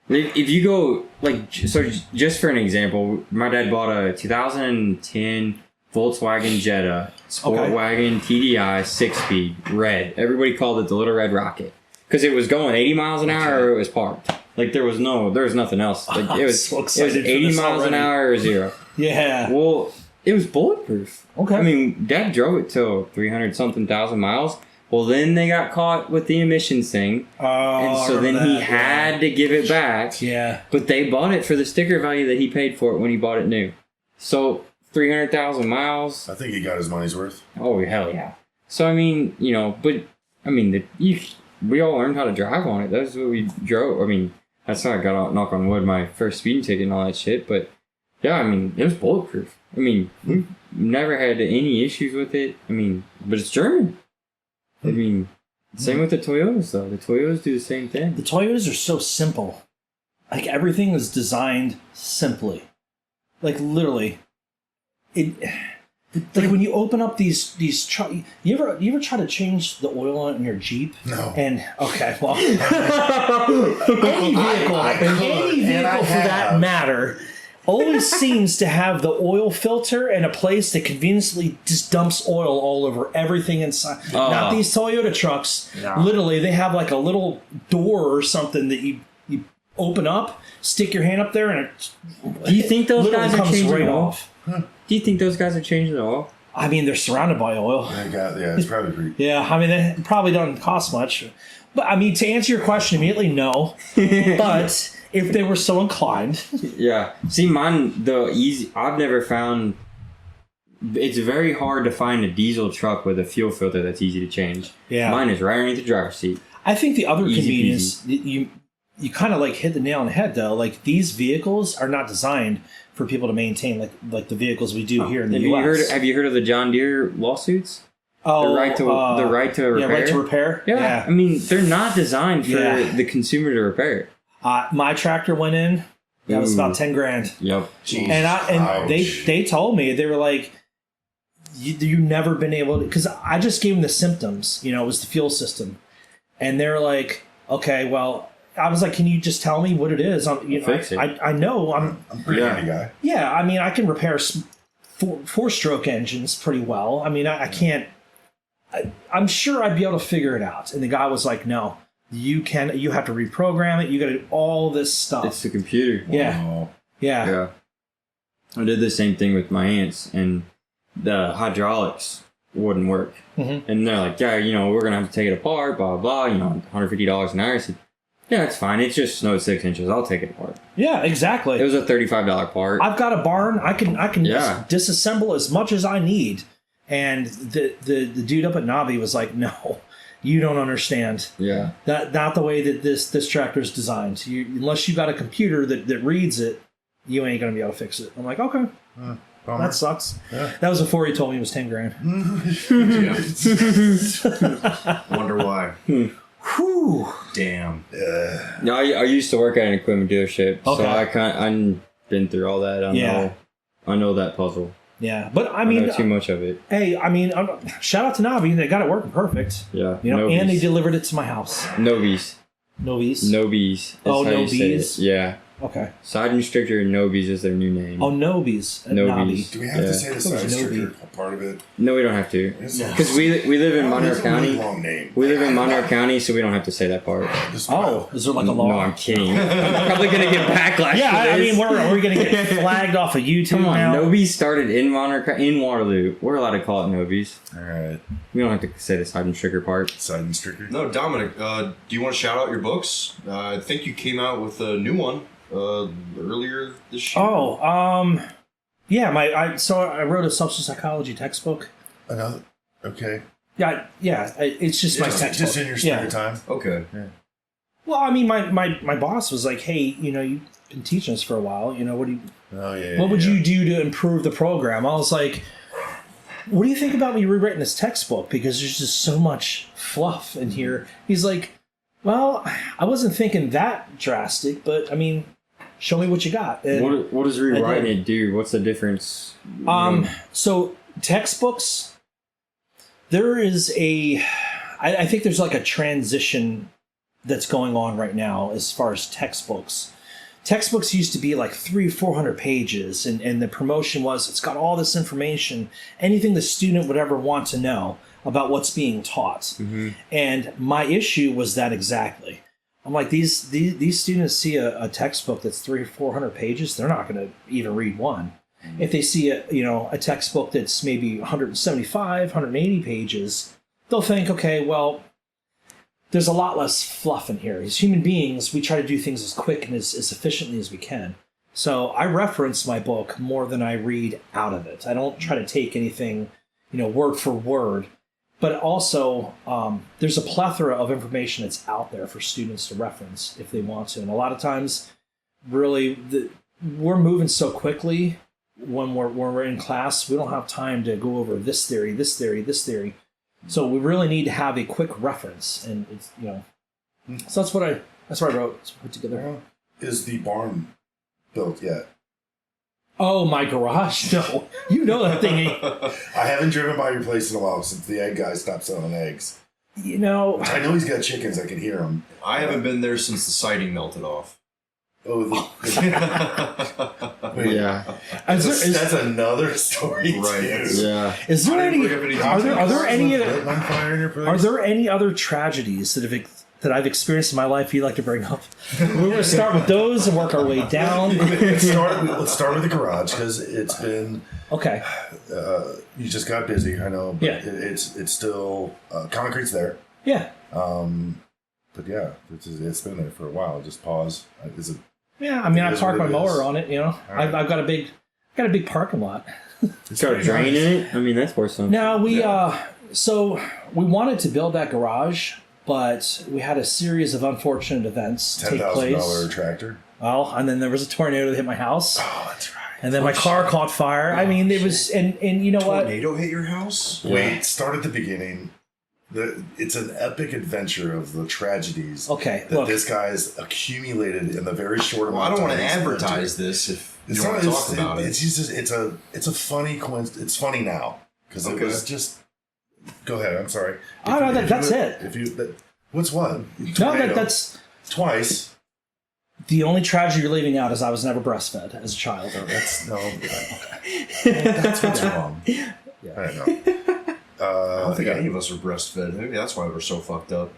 If you go, just for an example, my dad bought a 2010 Volkswagen Jetta Sport Wagon TDI 6-speed, red. Everybody called it the Little Red Rocket. Because it was going 80 miles an hour or it was parked. Like, there was nothing else. Like, it was 80 miles an hour or 0. Yeah. Well, it was bulletproof. Okay. I mean, Dad drove it till 300-something thousand miles. Well, then they got caught with the emissions thing. And so then he had to give it back. Yeah. But they bought it for the sticker value that he paid for it when he bought it new. So, 300,000 miles. I think he got his money's worth. Oh, hell yeah. So, I mean, we all learned how to drive on it. That's what we drove. I mean, that's how I got out, knock on wood, my first speeding ticket and all that shit. But, yeah, I mean, it was bulletproof. I mean, we've never had any issues with it. I mean, but it's German. I mean, same with the Toyotas, though. The Toyotas do the same thing. The Toyotas are so simple. Like, everything is designed simply. Like, literally. Like, when you open up these trucks... You ever try to change the oil in your Jeep? No. And, okay, well... any vehicle for that matter... always seems to have the oil filter and a place that conveniently just dumps oil all over everything inside. Not these Toyota trucks. No. Literally, they have like a little door or something that you open up, stick your hand up there, and it. Do you think those guys are changing right off? Huh. Do you think those guys are changing it all? I mean, they're surrounded by oil. It's probably pretty. Yeah, I mean, it probably doesn't cost much. But I mean, to answer your question immediately, no. But. If they were so inclined. Yeah. See, mine, I've never found... It's very hard to find a diesel truck with a fuel filter that's easy to change. Yeah. Mine is right underneath the driver's seat. I think the other convenience, you kind of like hit the nail on the head, though. Like, these vehicles are not designed for people to maintain like the vehicles we do here in the U.S. Have you heard of the John Deere lawsuits? Oh, the right to repair? Yeah, right to repair? Yeah. I mean, they're not designed for the consumer to repair it. My tractor went in. That was about $10,000. Yep. Jeez. And they told me, they were like, you never been able to, because I just gave them the symptoms. It was the fuel system, and they were like, okay, well, I was like, can you just tell me what it is? Fix it. I know I'm a pretty handy guy. Yeah, I mean, I can repair four-stroke engines pretty well. I mean, I can't. I'm sure I'd be able to figure it out. And the guy was like, no. You have to reprogram it. You got to do all this stuff. It's the computer. Yeah. Wow. Yeah. I did the same thing with my aunts, and the hydraulics wouldn't work. Mm-hmm. And they're like, yeah, we're going to have to take it apart, blah, blah, blah, $150 an hour. I said, yeah, it's fine. It just snowed 6 inches. I'll take it apart. Yeah, exactly. It was a $35 part. I've got a barn. I can disassemble as much as I need. And the dude up at Navi was like, no. You don't understand. Yeah. Not the way that this tractor is designed. Unless you got a computer that reads it, you ain't gonna be able to fix it. I'm like, okay, that sucks. Yeah. That was before he told me it was $10,000. Wonder why. Whew. Damn. No, I used to work at an equipment dealership, so I've been through all that. I know that puzzle. Yeah, but I mean, know too much of it. Hey, I mean, shout out to Navi. They got it working perfect. Yeah, and they delivered it to my house. Novies. Novies. Nobies. Oh, how you say Nobies? it. Yeah. Okay. Side Instructor and Nobies is their new name. Oh, Nobies. Nobies. Do we have to say the side Nobi. stricker part of it? No, we don't have to. No. Because we live in Monroe It's a really County. long name. We live in Monroe County, so we don't have to say that part. Just Oh, is there like a law? No, I'm kidding. I'm probably going to get backlash Yeah, for I this. mean, we're going to get flagged off of YouTube Come on, now. Nobies started in Waterloo. We're allowed to call it Nobies. All right. We don't have to say the Side Instructor part. Side and stricker. No, Dominic, do you want to shout out your books? I think you came out with a new one earlier this year. Yeah, I wrote a social psychology textbook. Another. Okay. It's just my textbook. Just in your spare time. Okay. Well, I mean, my boss was like, "Hey, you've been teaching us for a while. What would you do to improve the program?" I was like, "What do you think about me rewriting this textbook? Because there's just so much fluff in here." He's like, "Well, I wasn't thinking that drastic, but I mean, show me what you got." And What does rewriting it do? What's the difference? So textbooks, there is I think there's like a transition that's going on right now as far as textbooks. Textbooks used to be like 300-400 pages, and the promotion was it's got all this information, anything the student would ever want to know about what's being taught. Mm-hmm. And my issue was that exactly. I'm like, these students see a textbook that's 300-400 pages, they're not going to even read one. Mm-hmm. If they see a textbook that's maybe 175, 180 pages, they'll think, okay, well, there's a lot less fluff in here. As human beings, we try to do things as quick and as efficiently as we can. So I reference my book more than I read out of it. I don't try to take anything, word for word. But also, there's a plethora of information that's out there for students to reference if they want to. And a lot of times, really, we're moving so quickly when we're in class, we don't have time to go over this theory, this theory, this theory. So we really need to have a quick reference, and it's So that's what I wrote. It's put together. Is the barn built yet? Oh, my garage! No, that thing ain't. I haven't driven by your place in a while since the egg guy stopped selling eggs. I know he's got chickens. I can hear him. I haven't been there since the siding melted off. Oh, wait, Yeah. That's another story, right? Too. Yeah. Is there any? Are there any? Lit on fire in your place? Are there any other tragedies that I've experienced in my life you'd like to bring up? We're going to start with those and work our way down. Let's start with the garage because it's been okay. You just got busy, I know, but Yeah. it's still concrete's there. Yeah. But yeah, it's been there for a while. Just pause. Is it? Yeah. I mean, I is park what my it mower is. on it. Right. I've got a big parking lot. It's got a drain in it? I mean, that's worth something. Now so we wanted to build that garage, but we had a series of unfortunate events take place. $10,000 tractor. Well, and then there was a tornado that hit my house. Oh, that's right. And then my car caught fire. I mean, it was, and you know what? Tornado hit your house? Wait, start at the beginning. It's an epic adventure of the tragedies that this guy's accumulated in the very short Well, I amount don't of time. want to advertise this if you don't want to talk about it. It's just it's a funny coincidence. It's funny now because it was just. Go ahead. I'm sorry. That's it. What's what? No, Tornado. that's Twice. the only tragedy you're leaving out is I was never breastfed as a child. That's that's what's wrong. Yeah. I don't know. I don't think any of us are breastfed. Maybe that's why we're so fucked up.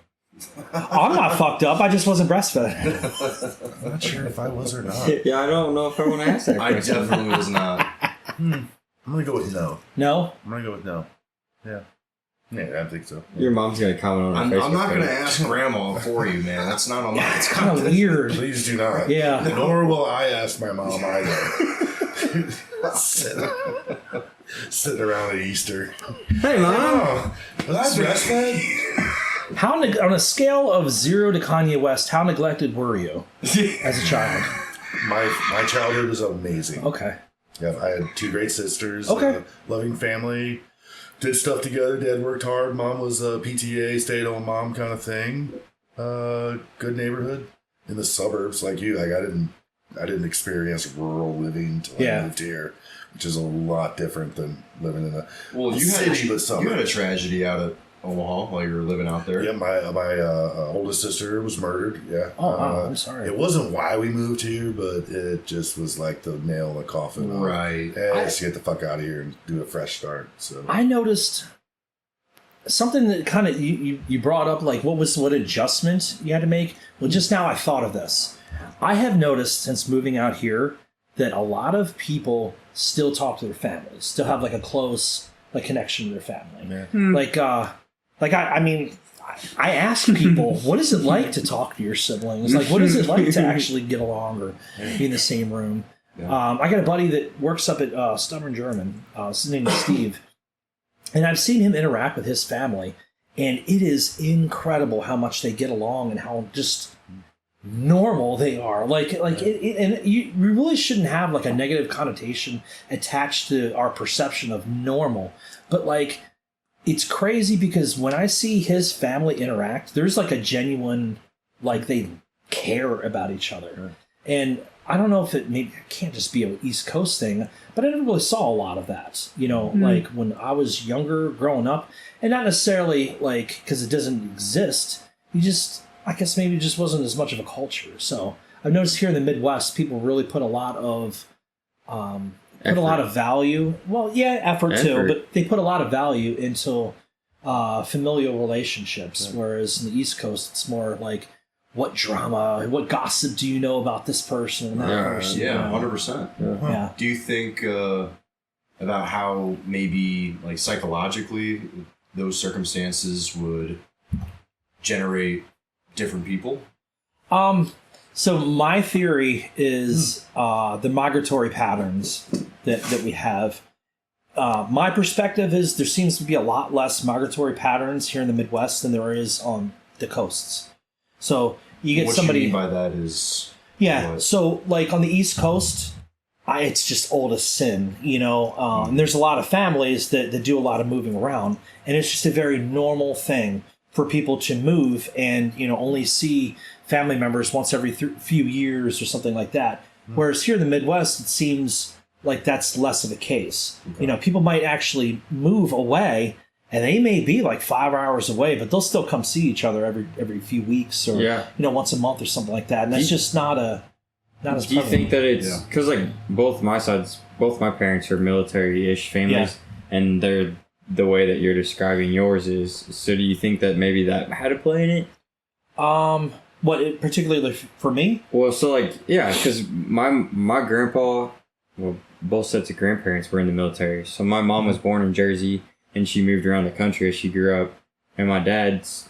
I'm not fucked up. I just wasn't breastfed. I'm not sure if I was or not. Yeah, I don't know if I want to ask that I question. definitely was not. I'm gonna go with no. No? I'm gonna go with no. Yeah. Yeah, I don't think so. Your mom's going to comment on her I'm not going to page. ask Grandma for you, man. That's not on my. It's kind of weird. Please do not. Yeah. Nor will I ask my mom either. Sitting around at Easter. Hey, Mom. Oh, was I breastfed? On a scale of 0 to Kanye West, how neglected were you as a child? My childhood was amazing. Okay. Yeah, I had two great sisters. Okay. Loving family. Did stuff together. Dad worked hard. Mom was a PTA, stay-at-home mom kind of thing. Good neighborhood in the suburbs like you. Like I didn't experience rural living until I moved here, which is a lot different than living in a Well, you city. had a tragedy out Omaha while you were living out there? Yeah, my oldest sister was murdered. Yeah. Oh, wow, I'm sorry. It wasn't why we moved here, but it just was like the nail in the coffin. Right. Let's get the fuck out of here and do a fresh start. So I noticed something that kind of you brought up, like what adjustment you had to make. Well, just now I thought of this. I have noticed since moving out here that a lot of people still talk to their families, still have like a close connection to their family. Yeah. I mean, I ask people, what is it like to talk to your siblings? Like, what is it like to actually get along or be in the same room? Yeah. I got a buddy that works up at Stubborn German. His name is Steve. And I've seen him interact with his family, and it is incredible how much they get along and how just normal they are. And you really shouldn't have like a negative connotation attached to our perception of normal. But like, it's crazy because when I see his family interact, there's like a genuine, like they care about each other. And I don't know if it can't just be an East Coast thing, but I never really saw a lot of that, like when I was younger growing up, and not necessarily like, because it doesn't exist. I guess maybe it just wasn't as much of a culture. So I've noticed here in the Midwest, people really put a lot of, value. Well, yeah, effort too, but they put a lot of value into familial relationships. Right. Whereas in the East Coast, it's more like, what drama, what gossip do you know about this person and that person? Yeah, 100%. Yeah. Do you think about how maybe like psychologically those circumstances would generate different people? So my theory is the migratory patterns that we have. My perspective is there seems to be a lot less migratory patterns here in the Midwest than there is on the coasts. So you get somebody. What you mean by that is. Yeah. What? So like on the East Coast, it's just old as sin, and there's a lot of families that do a lot of moving around, and it's just a very normal thing for people to move and only see family members once every few years or something like that. Whereas here in the Midwest, it seems like that's less of a case. Okay. People might actually move away. And they may be like 5 hours away, but they'll still come see each other every few weeks or once a month or something like that. And that's just not as prevalent. Do you think that it's because like both my parents are military-ish families, and they're the way that you're describing yours is. So do you think that maybe that had a play in it? What particularly for me? Well, so like because my grandpa, both sets of grandparents were in the military. So my mom was born in Jersey. And she moved around the country as she grew up. And my dad's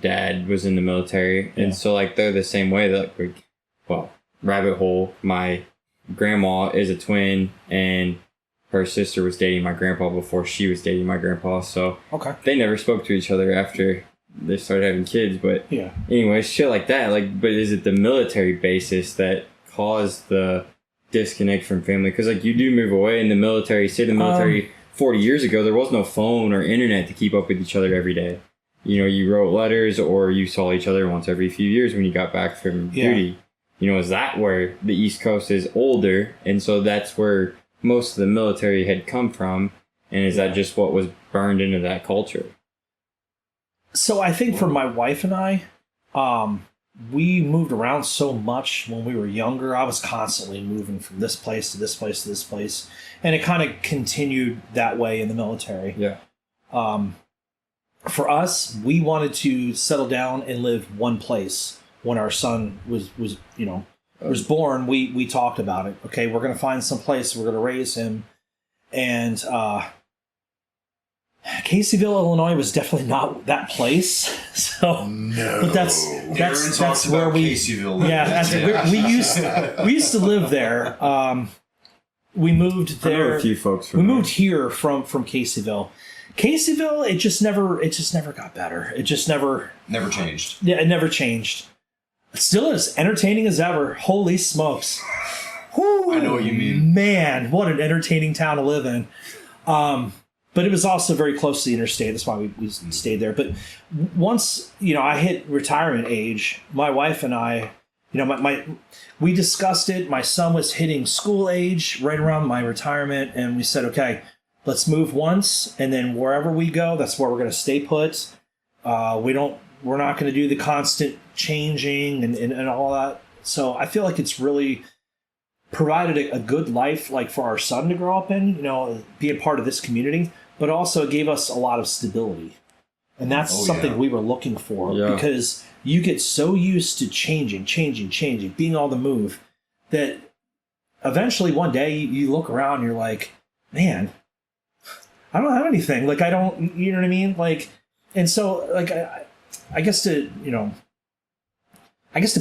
dad was in the military. And so, like, they're the same way. Rabbit hole, my grandma is a twin, and her sister was dating my grandpa before she was dating my grandpa. So they never spoke to each other after they started having kids. But anyway, shit like that. Like, but is it the military basis that caused the disconnect from family? Because, like, you do move away in the military, say the military... 40 years ago, there was no phone or internet to keep up with each other every day. You wrote letters or you saw each other once every few years when you got back from duty. Is that where the East Coast is older? And so that's where most of the military had come from. And is that just what was burned into that culture? So I think for my wife and I, we moved around so much when we were younger. I was constantly moving from this place to this place to this place. And it kind of continued that way in the military. Yeah. For us, we wanted to settle down and live one place. When our son was born, we talked about it. Okay, we're going to find some place. We're going to raise him. And Caseyville, Illinois was definitely not that place. So, no. But that's where we. Caseyville. Yeah, we used to live there. We moved there. I know a few folks. We moved here from Caseyville. Caseyville, it just never got better. It just never changed. Yeah, it never changed. It still is entertaining as ever. Holy smokes! Whew, I know what you mean. Man, what an entertaining town to live in. But it was also very close to the interstate. That's why we stayed there. But once I hit retirement age, my wife and I, we discussed it. My son was hitting school age right around my retirement, and we said, okay, let's move once, and then wherever we go, that's where we're going to stay put. We're not going to do the constant changing and all that. So I feel like it's really provided a good life, like for our son to grow up in, be a part of this community, but also it gave us a lot of stability. And that's something we were looking for, because you get so used to changing, being on the move, that eventually one day you look around and you're like, man, I don't have anything. Like, I don't, you know what I mean? Like, and so, like, I guess to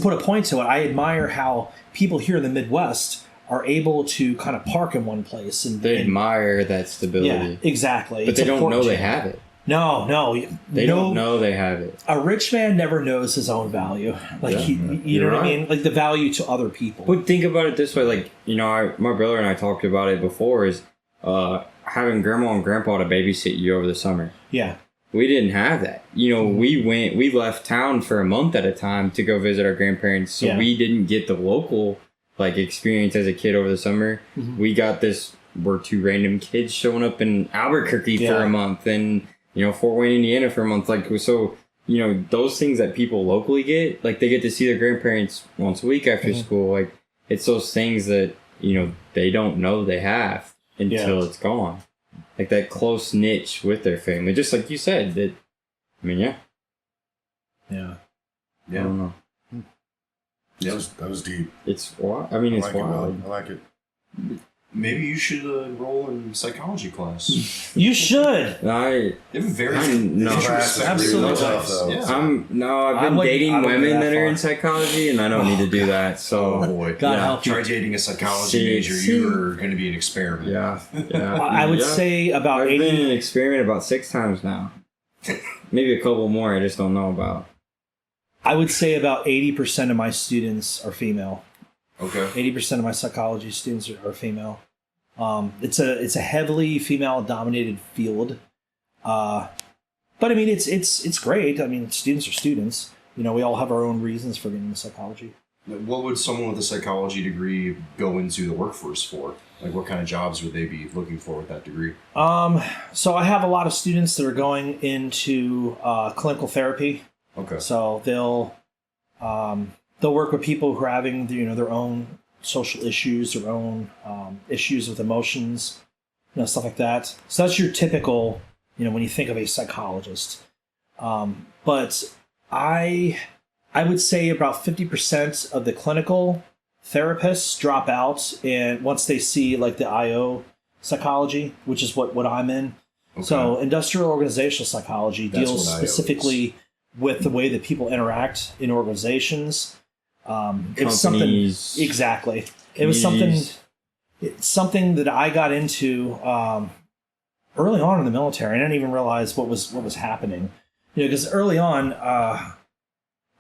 put a point to it, I admire how people here in the Midwest are able to kind of park in one place. And they admire that stability. Yeah, exactly. But they don't know they have it. No. They don't know they have it. A rich man never knows his own value. Like, you know what I mean? Like, the value to other people. But think about it this way. Like, my brother and I talked about it before, is having grandma and grandpa to babysit you over the summer. Yeah. We didn't have that. We left town for a month at a time to go visit our grandparents. So we didn't get the local experience as a kid over the summer. Mm-hmm. We got we're two random kids showing up in Albuquerque for a month, and Fort Wayne, Indiana for a month. So those things that people locally get, like, they get to see their grandparents once a week after school. Like, it's those things that they don't know they have until it's gone. Like that close niche with their family, just like you said. I don't know. Yeah, that was deep. It's wild. It's wild. I like it. Maybe you should enroll in psychology class. You should. You have a very absolutely. I've been dating women that are in psychology, and I don't need to do that. So, God help you. Try dating a psychology major. You're going to be an experiment. Yeah. I would say about I've been an experiment about 6 times now. Maybe a couple more. I just don't know about. I would say about 80% of my students are female. Okay. 80% of my psychology students are female. It's a heavily female dominated field. But it's great. Students are students. We all have our own reasons for getting into psychology. What would someone with a psychology degree go into the workforce for? Like, what kind of jobs would they be looking for with that degree? So I have a lot of students that are going into clinical therapy. Okay. So they'll work with people who are having their own social issues, their own issues with emotions, stuff like that. So that's your typical, when you think of a psychologist. But I would say about 50% of the clinical therapists drop out, and once they see like the IO psychology, which is what I'm in. Okay. So industrial organizational psychology deals specifically with the way that people interact in organizations. It's something exactly. It was something that I got into early on in the military. I didn't even realize what was happening. Because early on, I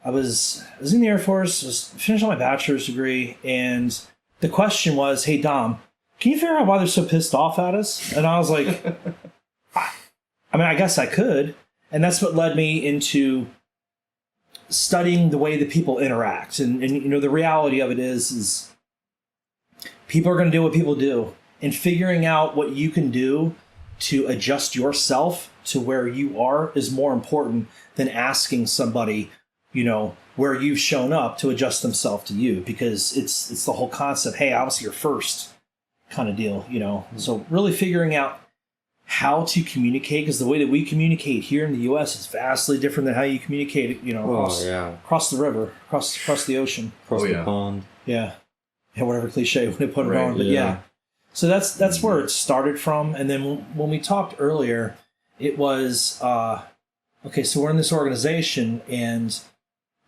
was in the Air Force, was finishing my bachelor's degree, and the question was, "Hey Dom, can you figure out why they're so pissed off at us?" And I was like, I guess I could. And that's what led me into studying the way that people interact. And the reality of it is people are going to do what people do. And figuring out what you can do to adjust yourself to where you are is more important than asking somebody, where you've shown up to adjust themselves to you. Because it's the whole concept, hey, I was here first kind of deal, So really figuring out how to communicate, because the way that we communicate here in the U.S. is vastly different than how you communicate, across the river, across the ocean, across the pond. Yeah, whatever cliche when they put it on, but yeah. So that's where it started from, and then when we talked earlier, it was okay. So we're in this organization, and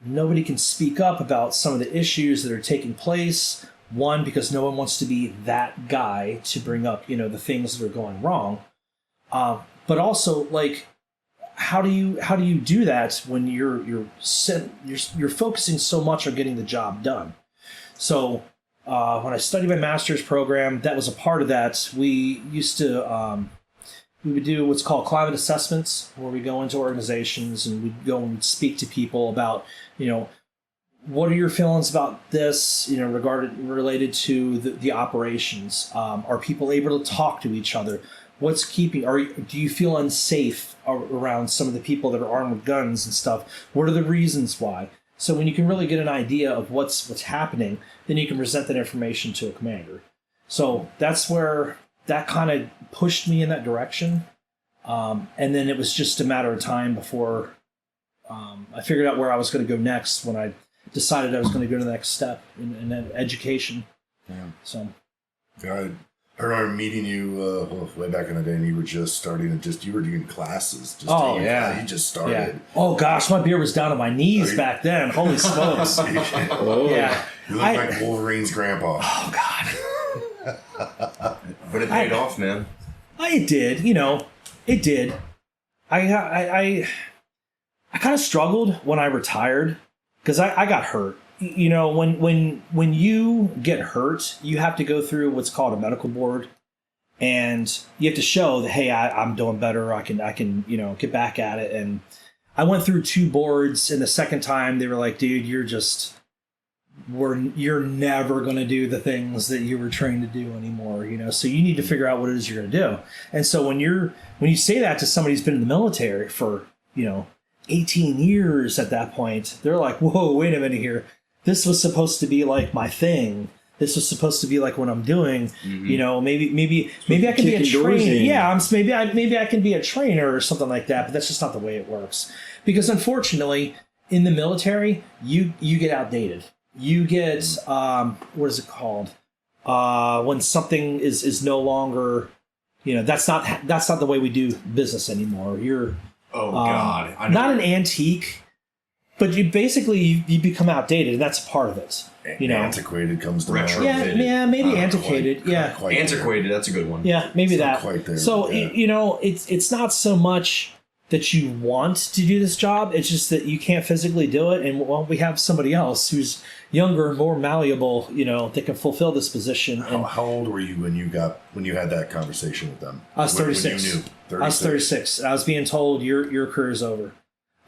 nobody can speak up about some of the issues that are taking place. One, because no one wants to be that guy to bring up, the things that are going wrong. But also, like, how do you do that when you're focusing so much on getting the job done? So when I studied my master's program, that was a part of that. We used to we would do what's called climate assessments, where we go into organizations and we go and speak to people about what are your feelings about this, related to the operations. Are people able to talk to each other? What's keeping, do you feel unsafe around some of the people that are armed with guns and stuff? What are the reasons why? So when you can really get an idea of what's happening, then you can present that information to a commander. So that's where that kind of pushed me in that direction. And then it was just a matter of time before I figured out where I was going to go next when I decided I was going to go to the next step in education. Yeah. So, I remember meeting you way back in the day, and you were just starting to you were doing classes. You just started. Yeah. Oh gosh, my beer was down to my knees back then. Holy smokes! Yeah. You look like Wolverine's grandpa. Oh God. But it paid off, man. It did. It did. I kind of struggled when I retired because I got hurt. When you get hurt, you have to go through what's called a medical board, and you have to show that, hey, I'm doing better. I can get back at it. And I went through 2 boards, and the second time they were like, dude, you're never going to do the things that you were trained to do anymore. So you need to figure out what it is you're going to do. And so when you say that to somebody who's been in the military for 18 years at that point, they're like, whoa, wait a minute here. This was supposed to be like my thing. This was supposed to be like what I'm doing. Mm-hmm. Maybe I can be a trainer. Yeah, maybe I can be a trainer or something like that. But that's just not the way it works. Because unfortunately, in the military, you get outdated. You get what is it called? When something is no longer, that's not the way we do business anymore. You're God, I know. Not an antique. But you become outdated, and that's a part of it. Antiquated comes to retro. Yeah, maybe antiquated. Quite antiquated. That's a good one. Yeah, maybe it's that. Not quite there. So it's not so much that you want to do this job; it's just that you can't physically do it. And we have somebody else who's younger and more malleable, that can fulfill this position. How old were you when you had that conversation with them? I was 36. When you knew? 36. I was 36. I was being told your career's over.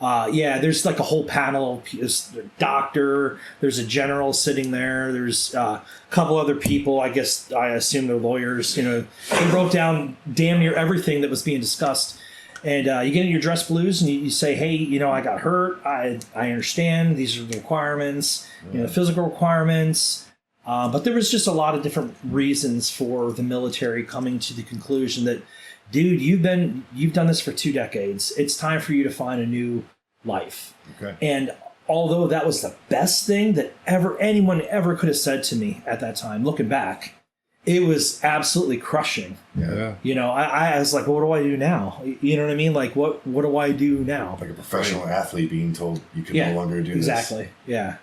There's like a whole panel. There's a doctor. There's a general sitting there. There's a couple other people. I assume they're lawyers. They wrote down damn near everything that was being discussed. And you get in your dress blues and you say, hey, I got hurt. I understand. These are the requirements, physical requirements. But there was just a lot of different reasons for the military coming to the conclusion that, dude, you've done this for 2 decades. It's time for you to find a new life. Okay. And although that was the best thing that anyone ever could have said to me at that time, looking back, it was absolutely crushing. Yeah. I was like, well, what do I do now? You know what I mean? Like, what do I do now? Like a professional athlete being told you can no longer do exactly. this. Yeah.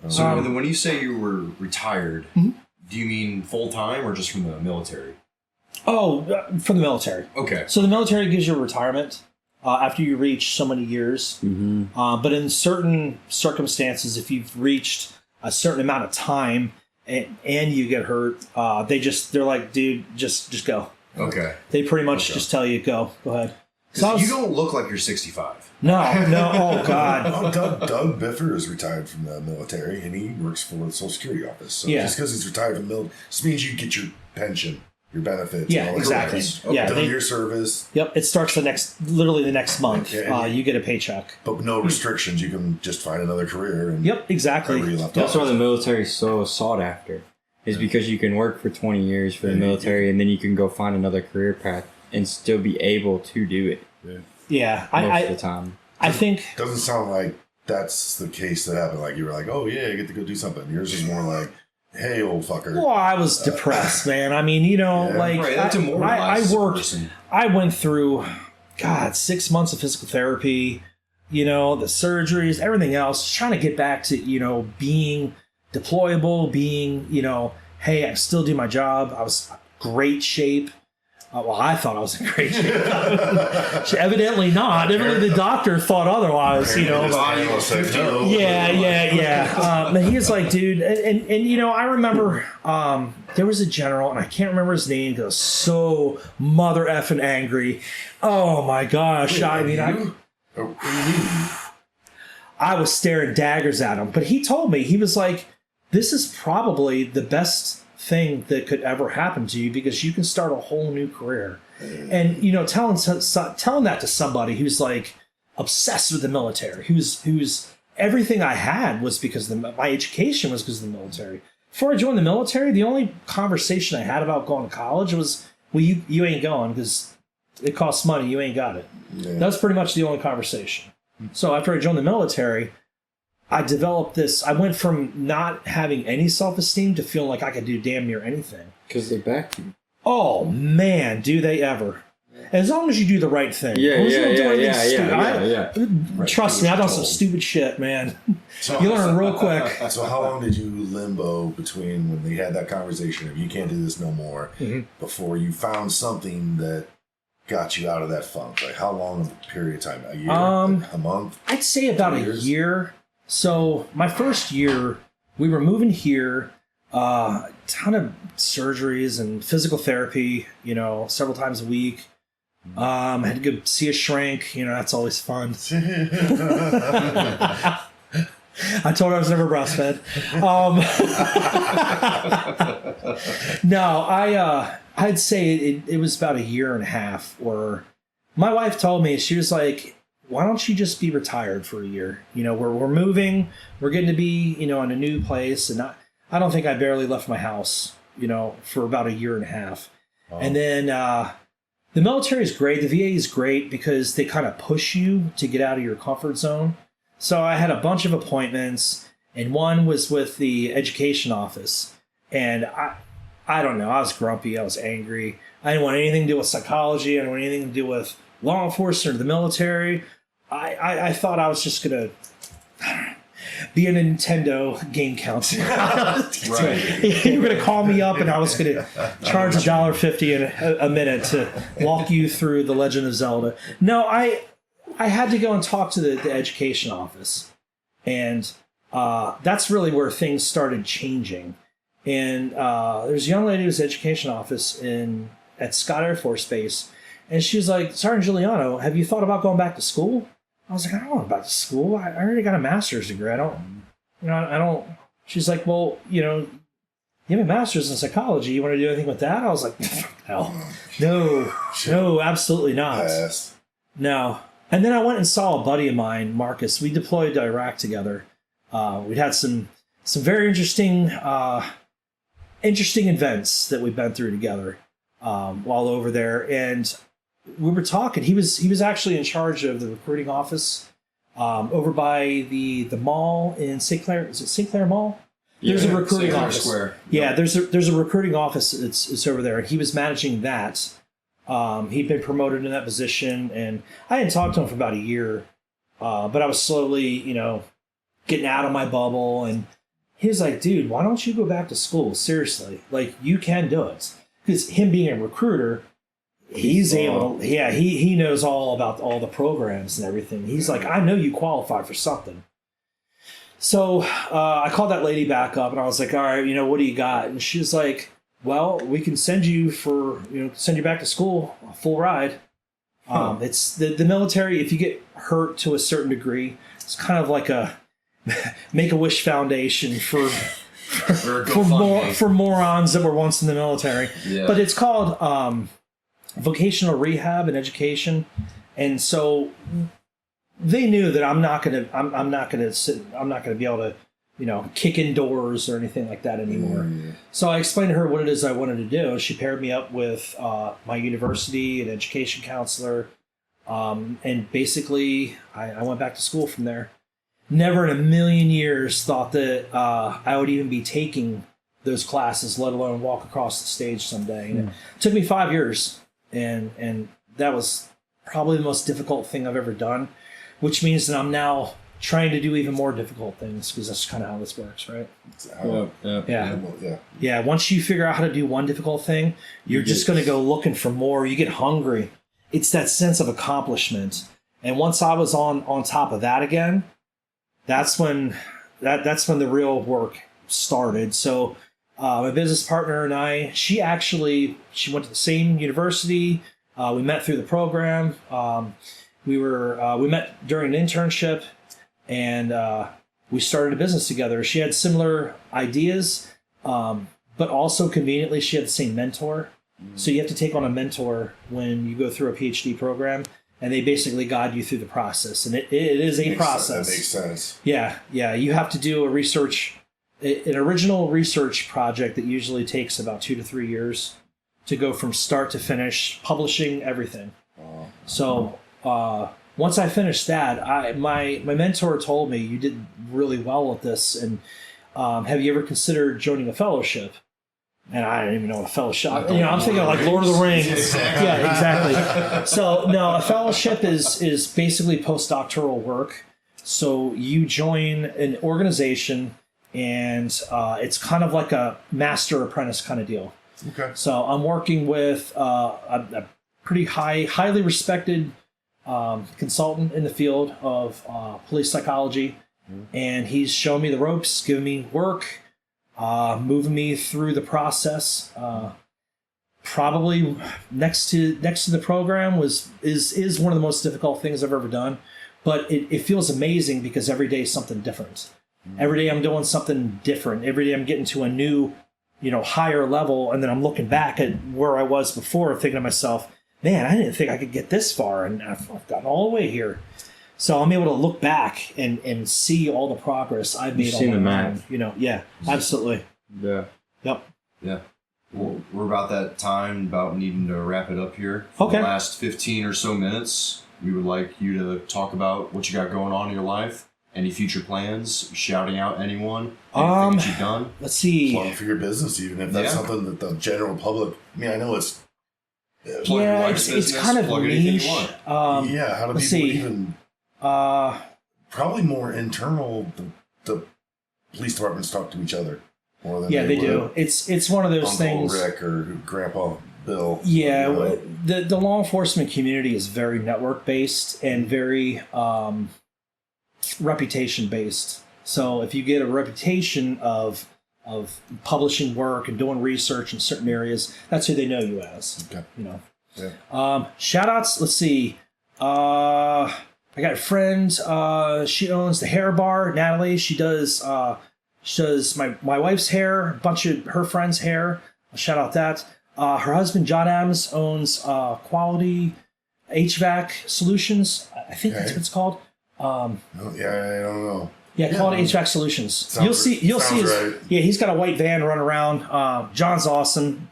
So when you say you were retired, mm-hmm. do you mean full time or just from the military? Oh, from the military. Okay. So the military gives you a retirement after you reach so many years. Mm-hmm. But in certain circumstances, if you've reached a certain amount of time and you get hurt, they're like, dude, just go. Okay. They pretty much just tell you, go ahead. So you don't look like you're 65. No. Oh, God. Doug Biffer is retired from the military, and he works for the Social Security office. So just because he's retired from the military, just means you get your pension, your benefits. Yeah, exactly. Okay. Done your service. Yep, it starts literally the next month. You get a paycheck. But no restrictions. You can just find another career. And yep, exactly. That's why the military is so sought after. Is because you can work for 20 years for the military, and then you can go find another career path and still be able to do it. Yeah, most of the time. I think doesn't sound like that's the case that happened. Like you were like, oh yeah, you get to go do something. Yours is more like, hey, old fucker. Well, I was depressed, man. I mean, like I went through, 6 months of physical therapy, the surgeries, everything else, just trying to get back to, being deployable, being, hey, I still do my job. I was in great shape. I thought I was in great shape. Evidently not. Evidently the doctor thought otherwise, Yeah. But he was like, dude, and I remember there was a general, and I can't remember his name. He was so mother effing angry. Oh my gosh! I was staring daggers at him, but he told me, he was like, "This is probably the best thing that could ever happen to you because you can start a whole new career." And telling that to somebody who's like obsessed with the military, who's everything I had was because my education was because of the military. Before I joined the military, the only conversation I had about going to college was, well, you ain't going because it costs money. You ain't got it. Yeah. That was pretty much the only conversation. So after I joined the military, I developed this. I went from not having any self-esteem to feeling like I could do damn near anything. Because they back you. Oh, man, do they ever. As long as you do the right thing. Yeah. Trust me, I done some stupid shit, man. So, you learn real quick. So how long did you limbo between when they had that conversation of you can't do this no more before you found something that got you out of that funk? Like how long of a period of time? A year? A month? I'd say about a year. So my first year, we were moving here, a ton of surgeries and physical therapy, several times a week. I had to go see a shrink, that's always fun. I told her I was never breastfed. No, I'd say it was about a year and a half where my wife told me, she was like, why don't you just be retired for a year? We're moving, we're getting to be, in a new place. And I don't think I barely left my house, for about a year and a half. Oh. And then the military is great. The VA is great because they kind of push you to get out of your comfort zone. So I had a bunch of appointments, and one was with the education office. And I don't know, I was grumpy, I was angry. I didn't want anything to do with psychology. I didn't want anything to do with law enforcement or the military. I thought I was just going to be a Nintendo game counselor. Right. You were going to call me up and I was going to charge $1.50 a minute to walk you through The Legend of Zelda. No, I had to go and talk to the education office. And that's really where things started changing. And there's a young lady who's education office at Scott Air Force Base. And she was like, Sergeant Juliano, have you thought about going back to school? I was like, I don't want to go back to school. I already got a master's degree. I don't. She's like, well, you have a master's in psychology. You want to do anything with that? I was like, hell, no, absolutely not. Yes. No. And then I went and saw a buddy of mine, Marcus. We deployed to Iraq together. We'd had some very interesting events that we've been through together while over there. And we were talking. He was actually in charge of the recruiting office over by the mall in St. Clair. Is it St. Clair Mall? There's a recruiting office. Square. Yeah, there's a recruiting office. It's over there. He was managing that. He'd been promoted in that position, and I hadn't talked to him for about a year, but I was slowly, getting out of my bubble. And he was like, "Dude, why don't you go back to school? Seriously, like you can do it." Because him being a recruiter, he's able to, he knows all about all the programs and everything. He's like, I know you qualify for something. So I called that lady back up and I was like, all right, what do you got? And she's like, well, we can send you back to school, a full ride. It's the military. If you get hurt to a certain degree, it's kind of like a Make-A-Wish Foundation for morons that were once in the military. Yeah. But it's called vocational rehab and education, and so they knew that I'm not gonna be able to kick indoors or anything like that anymore. Mm. So I explained to her what it is I wanted to do. She paired me up with my university and education counselor, and basically I went back to school from there. Never in a million years thought that I would even be taking those classes, let alone walk across the stage someday. And it took me 5 years, and that was probably the most difficult thing I've ever done, which means that I'm now trying to do even more difficult things, because that's kind of how this works, right? Yeah. Once you figure out how to do one difficult thing, you're just going to go looking for more. You get hungry. It's that sense of accomplishment. And once I was on top of that again, that's when the real work started. So my business partner and I, she went to the same university. We met through the program. We met during an internship, and we started a business together. She had similar ideas, but also conveniently she had the same mentor. So you have to take on a mentor when you go through a PhD program, and they basically guide you through the process. And it is a process. That makes sense. Yeah. You have to do an original research project that usually takes about 2 to 3 years to go from start to finish, publishing everything. So once I finished that, my mentor told me, you did really well with this, and have you ever considered joining a fellowship? And I didn't even know what a fellowship. I'm thinking like Lord of the Rings. Exactly. Yeah, exactly. So no, a fellowship is basically postdoctoral work. So you join an organization, and it's kind of like a master apprentice kind of deal. Okay. So I'm working with a pretty highly respected consultant in the field of police psychology, and he's showing me the ropes, giving me work. Moving me through the process. Probably next to the program is one of the most difficult things I've ever done, but it feels amazing because every day is something different. Every day I'm doing something different. Every day I'm getting to a new, higher level, and then I'm looking back at where I was before, thinking to myself, man, I didn't think I could get this far, and I've gotten all the way here. So I'm able to look back and see all the progress I've made. You've seen the map. Yeah, absolutely. Yeah. Yep. Yeah. Well, we're about that time, about needing to wrap it up here. For Okay. the last 15 or so minutes, we would like you to talk about what you got going on in your life, any future plans, shouting out anyone, anything that you've done. Let's see. Plug for your business, even if that's something that the general public. I know it's. Plug your wife's it's business, kind of plug anything niche. you want. How do people let's see. even? Probably more internal. The police departments talk to each other more than they do. It's one of those Uncle things. Rick or Grandpa Bill. Yeah, the law enforcement community is very network based and very reputation based. So if you get a reputation of publishing work and doing research in certain areas, that's who they know you as. Okay. Yeah. Shout outs. Let's see. I got a friend. She owns the hair bar. Natalie. She does my wife's hair. A bunch of her friends' hair. I'll shout out that. Her husband John Adams owns Quality HVAC Solutions. I think that's what it's called. I don't know. Yeah, Quality HVAC Solutions. You'll see. Right. Yeah, he's got a white van running around. John's awesome.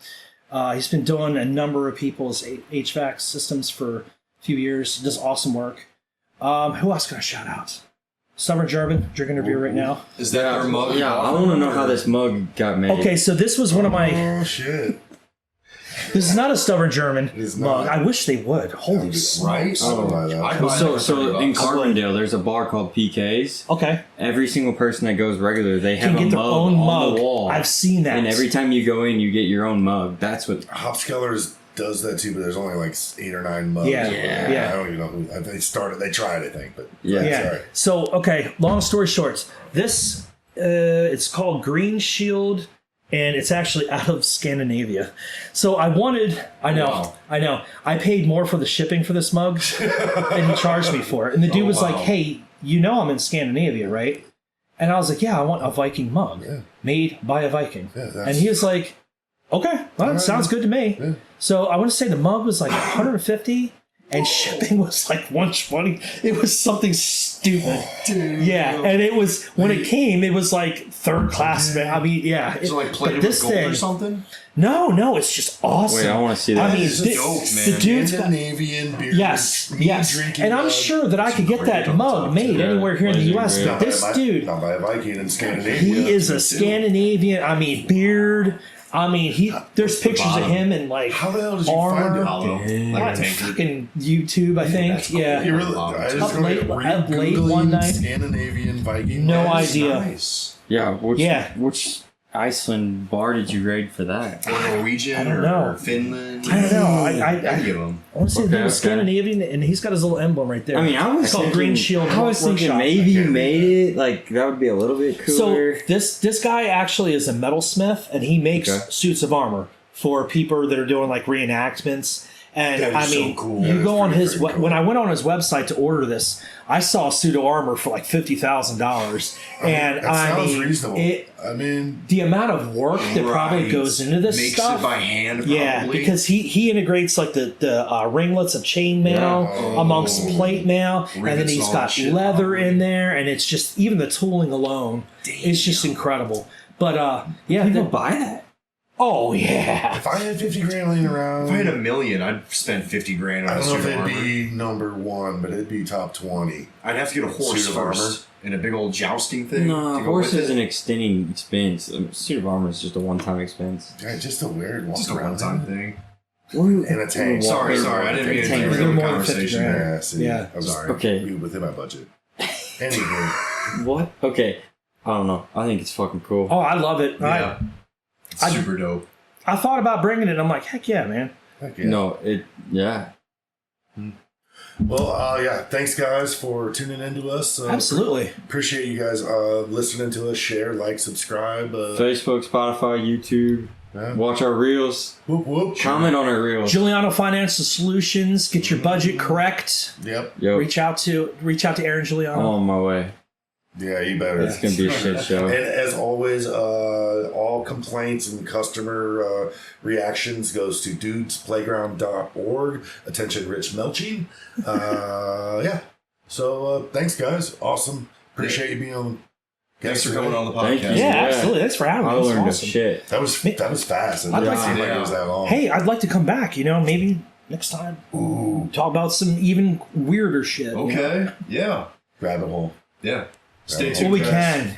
He's been doing a number of people's HVAC systems for a few years. He does awesome work. Who else can I shout out? Stubborn German, drinking a beer right now. Is that our mug? Yeah, I want to know how this mug got made. Okay, so this was one of my. Oh shit! This is not a Stubborn German is mug. not. I wish they would. Holy smokes! I don't buy that. I'd buy that for So in $30. Carbondale, there's a bar called PK's. Okay, Every single person that goes regular, they have can a get their mug own on mug. the wall. I've seen that. And every time you go in, you get your own mug. That's what. Hopskellers does that too, but there's only like 8 or 9 mugs. Yeah. I don't even know who they started. They tried, I think, but Yeah. Sorry. So, okay, long story short, this it's called Green Shield, and it's actually out of Scandinavia. So I know, I paid more for the shipping for this mug than he charged me for it. And the dude was like, "Hey, I'm in Scandinavia, right?" And I was like, "Yeah, I want a Viking mug made by a Viking." Yeah, and he was like, "Okay, well, that sounds good to me." Yeah. So I want to say the mug was like $150, and shipping was like $120. It was something stupid. Dude. Yeah, and it was when it came, it was like third class. I mean, yeah. Is it like plated but with gold or something? No, it's just awesome. Wait, I want to see that. I mean, This is dope, man. the dude's got, Scandinavian beer. yes, drinking and I'm mug. sure that I could get that mug made anywhere here in the U.S. Yeah. But this dude, not by a Viking in Scandinavia. he is a Scandinavian. I mean, beard. I mean, there's pictures of him in like How the hell did you armor. find it? Hollow. Like Like a tanker. fucking YouTube, I think. that's cool. Yeah. You really, I just Up late- go up late Googling one night. Scandinavian Viking. No mugs. idea. Nice. Yeah, Yeah. which Iceland bar did you raid for that? Or Norwegian I don't or know. Finland. I don't know. Any I of them. want to say the dude was Okay. Scandinavian, and he's got his little emblem right there. I mean, I was It's called thinking, Green Shield. I was thinking Workshop. maybe you made it. Like that would be a little bit So cooler. this guy actually is a metalsmith, and he makes Okay. suits of armor for people that are doing like reenactments. And That I is so mean, cool. you That go is on pretty his cool. when I went on his website to order this, I saw a pseudo armor for like $50,000, and that sounds mean, reasonable. I mean, the amount of work that probably Right. goes into this Makes stuff. it by hand, probably. Yeah, because he integrates like the ringlets of chainmail Yeah. amongst plate mail, and then Rivets he's and all got that shit, leather probably. in there, and it's just even the tooling alone is just incredible. But yeah, People buy that. oh yeah, if I had 50 grand laying around, If I had $1 million, I'd spend 50 grand I on a don't know if suit it'd of armor. be number one, but it'd be top 20. I'd have to get a horse Suit of armor. first and a big old jousting thing. No, to go horse with is it. an extending expense. Suit of armor is just a one-time expense. Yeah, just a weird walk Just a around one-time thing. thing. And a tank. Sorry, I didn't mean to Tank. derail They're the more than 50 conversation. grand. Yeah, see, Yeah. I was Sorry. Okay. within my budget. Anywho, What? Okay. I don't know. I think it's fucking cool. oh I love it. Yeah. It's I- super dope. I thought about bringing it. And I'm like, heck yeah, man. heck yeah. No, yeah. Well, yeah, thanks guys for tuning into us. Absolutely. Appreciate you guys listening to us. Share, like, subscribe. Facebook, Spotify, YouTube. Yeah. Watch our reels. Whoop, whoop. Comment on our reels. Juliano Financial Solutions. Get your budget correct. Yep. Yo, Reach out to Aaron I'm Juliano. on my way. Yeah, you better. It's gonna be a shit show. And as always, all complaints and customer reactions goes to dudesplayground.org. Attention, Rich Melching. Yeah. So thanks, guys. Awesome. Appreciate you being on. Thanks for coming on the podcast. Thank you. Yeah, Yeah. absolutely. Thanks for having me. I That's learned awesome. a shit. That was fast. It I'd didn't like to- seem like it was that long. Hey, I'd like to come back. Maybe next time. Ooh, Talk about some even weirder shit. Okay. Yeah. rabbit hole. Yeah. Stay Well, tuned. Well, we guys. can.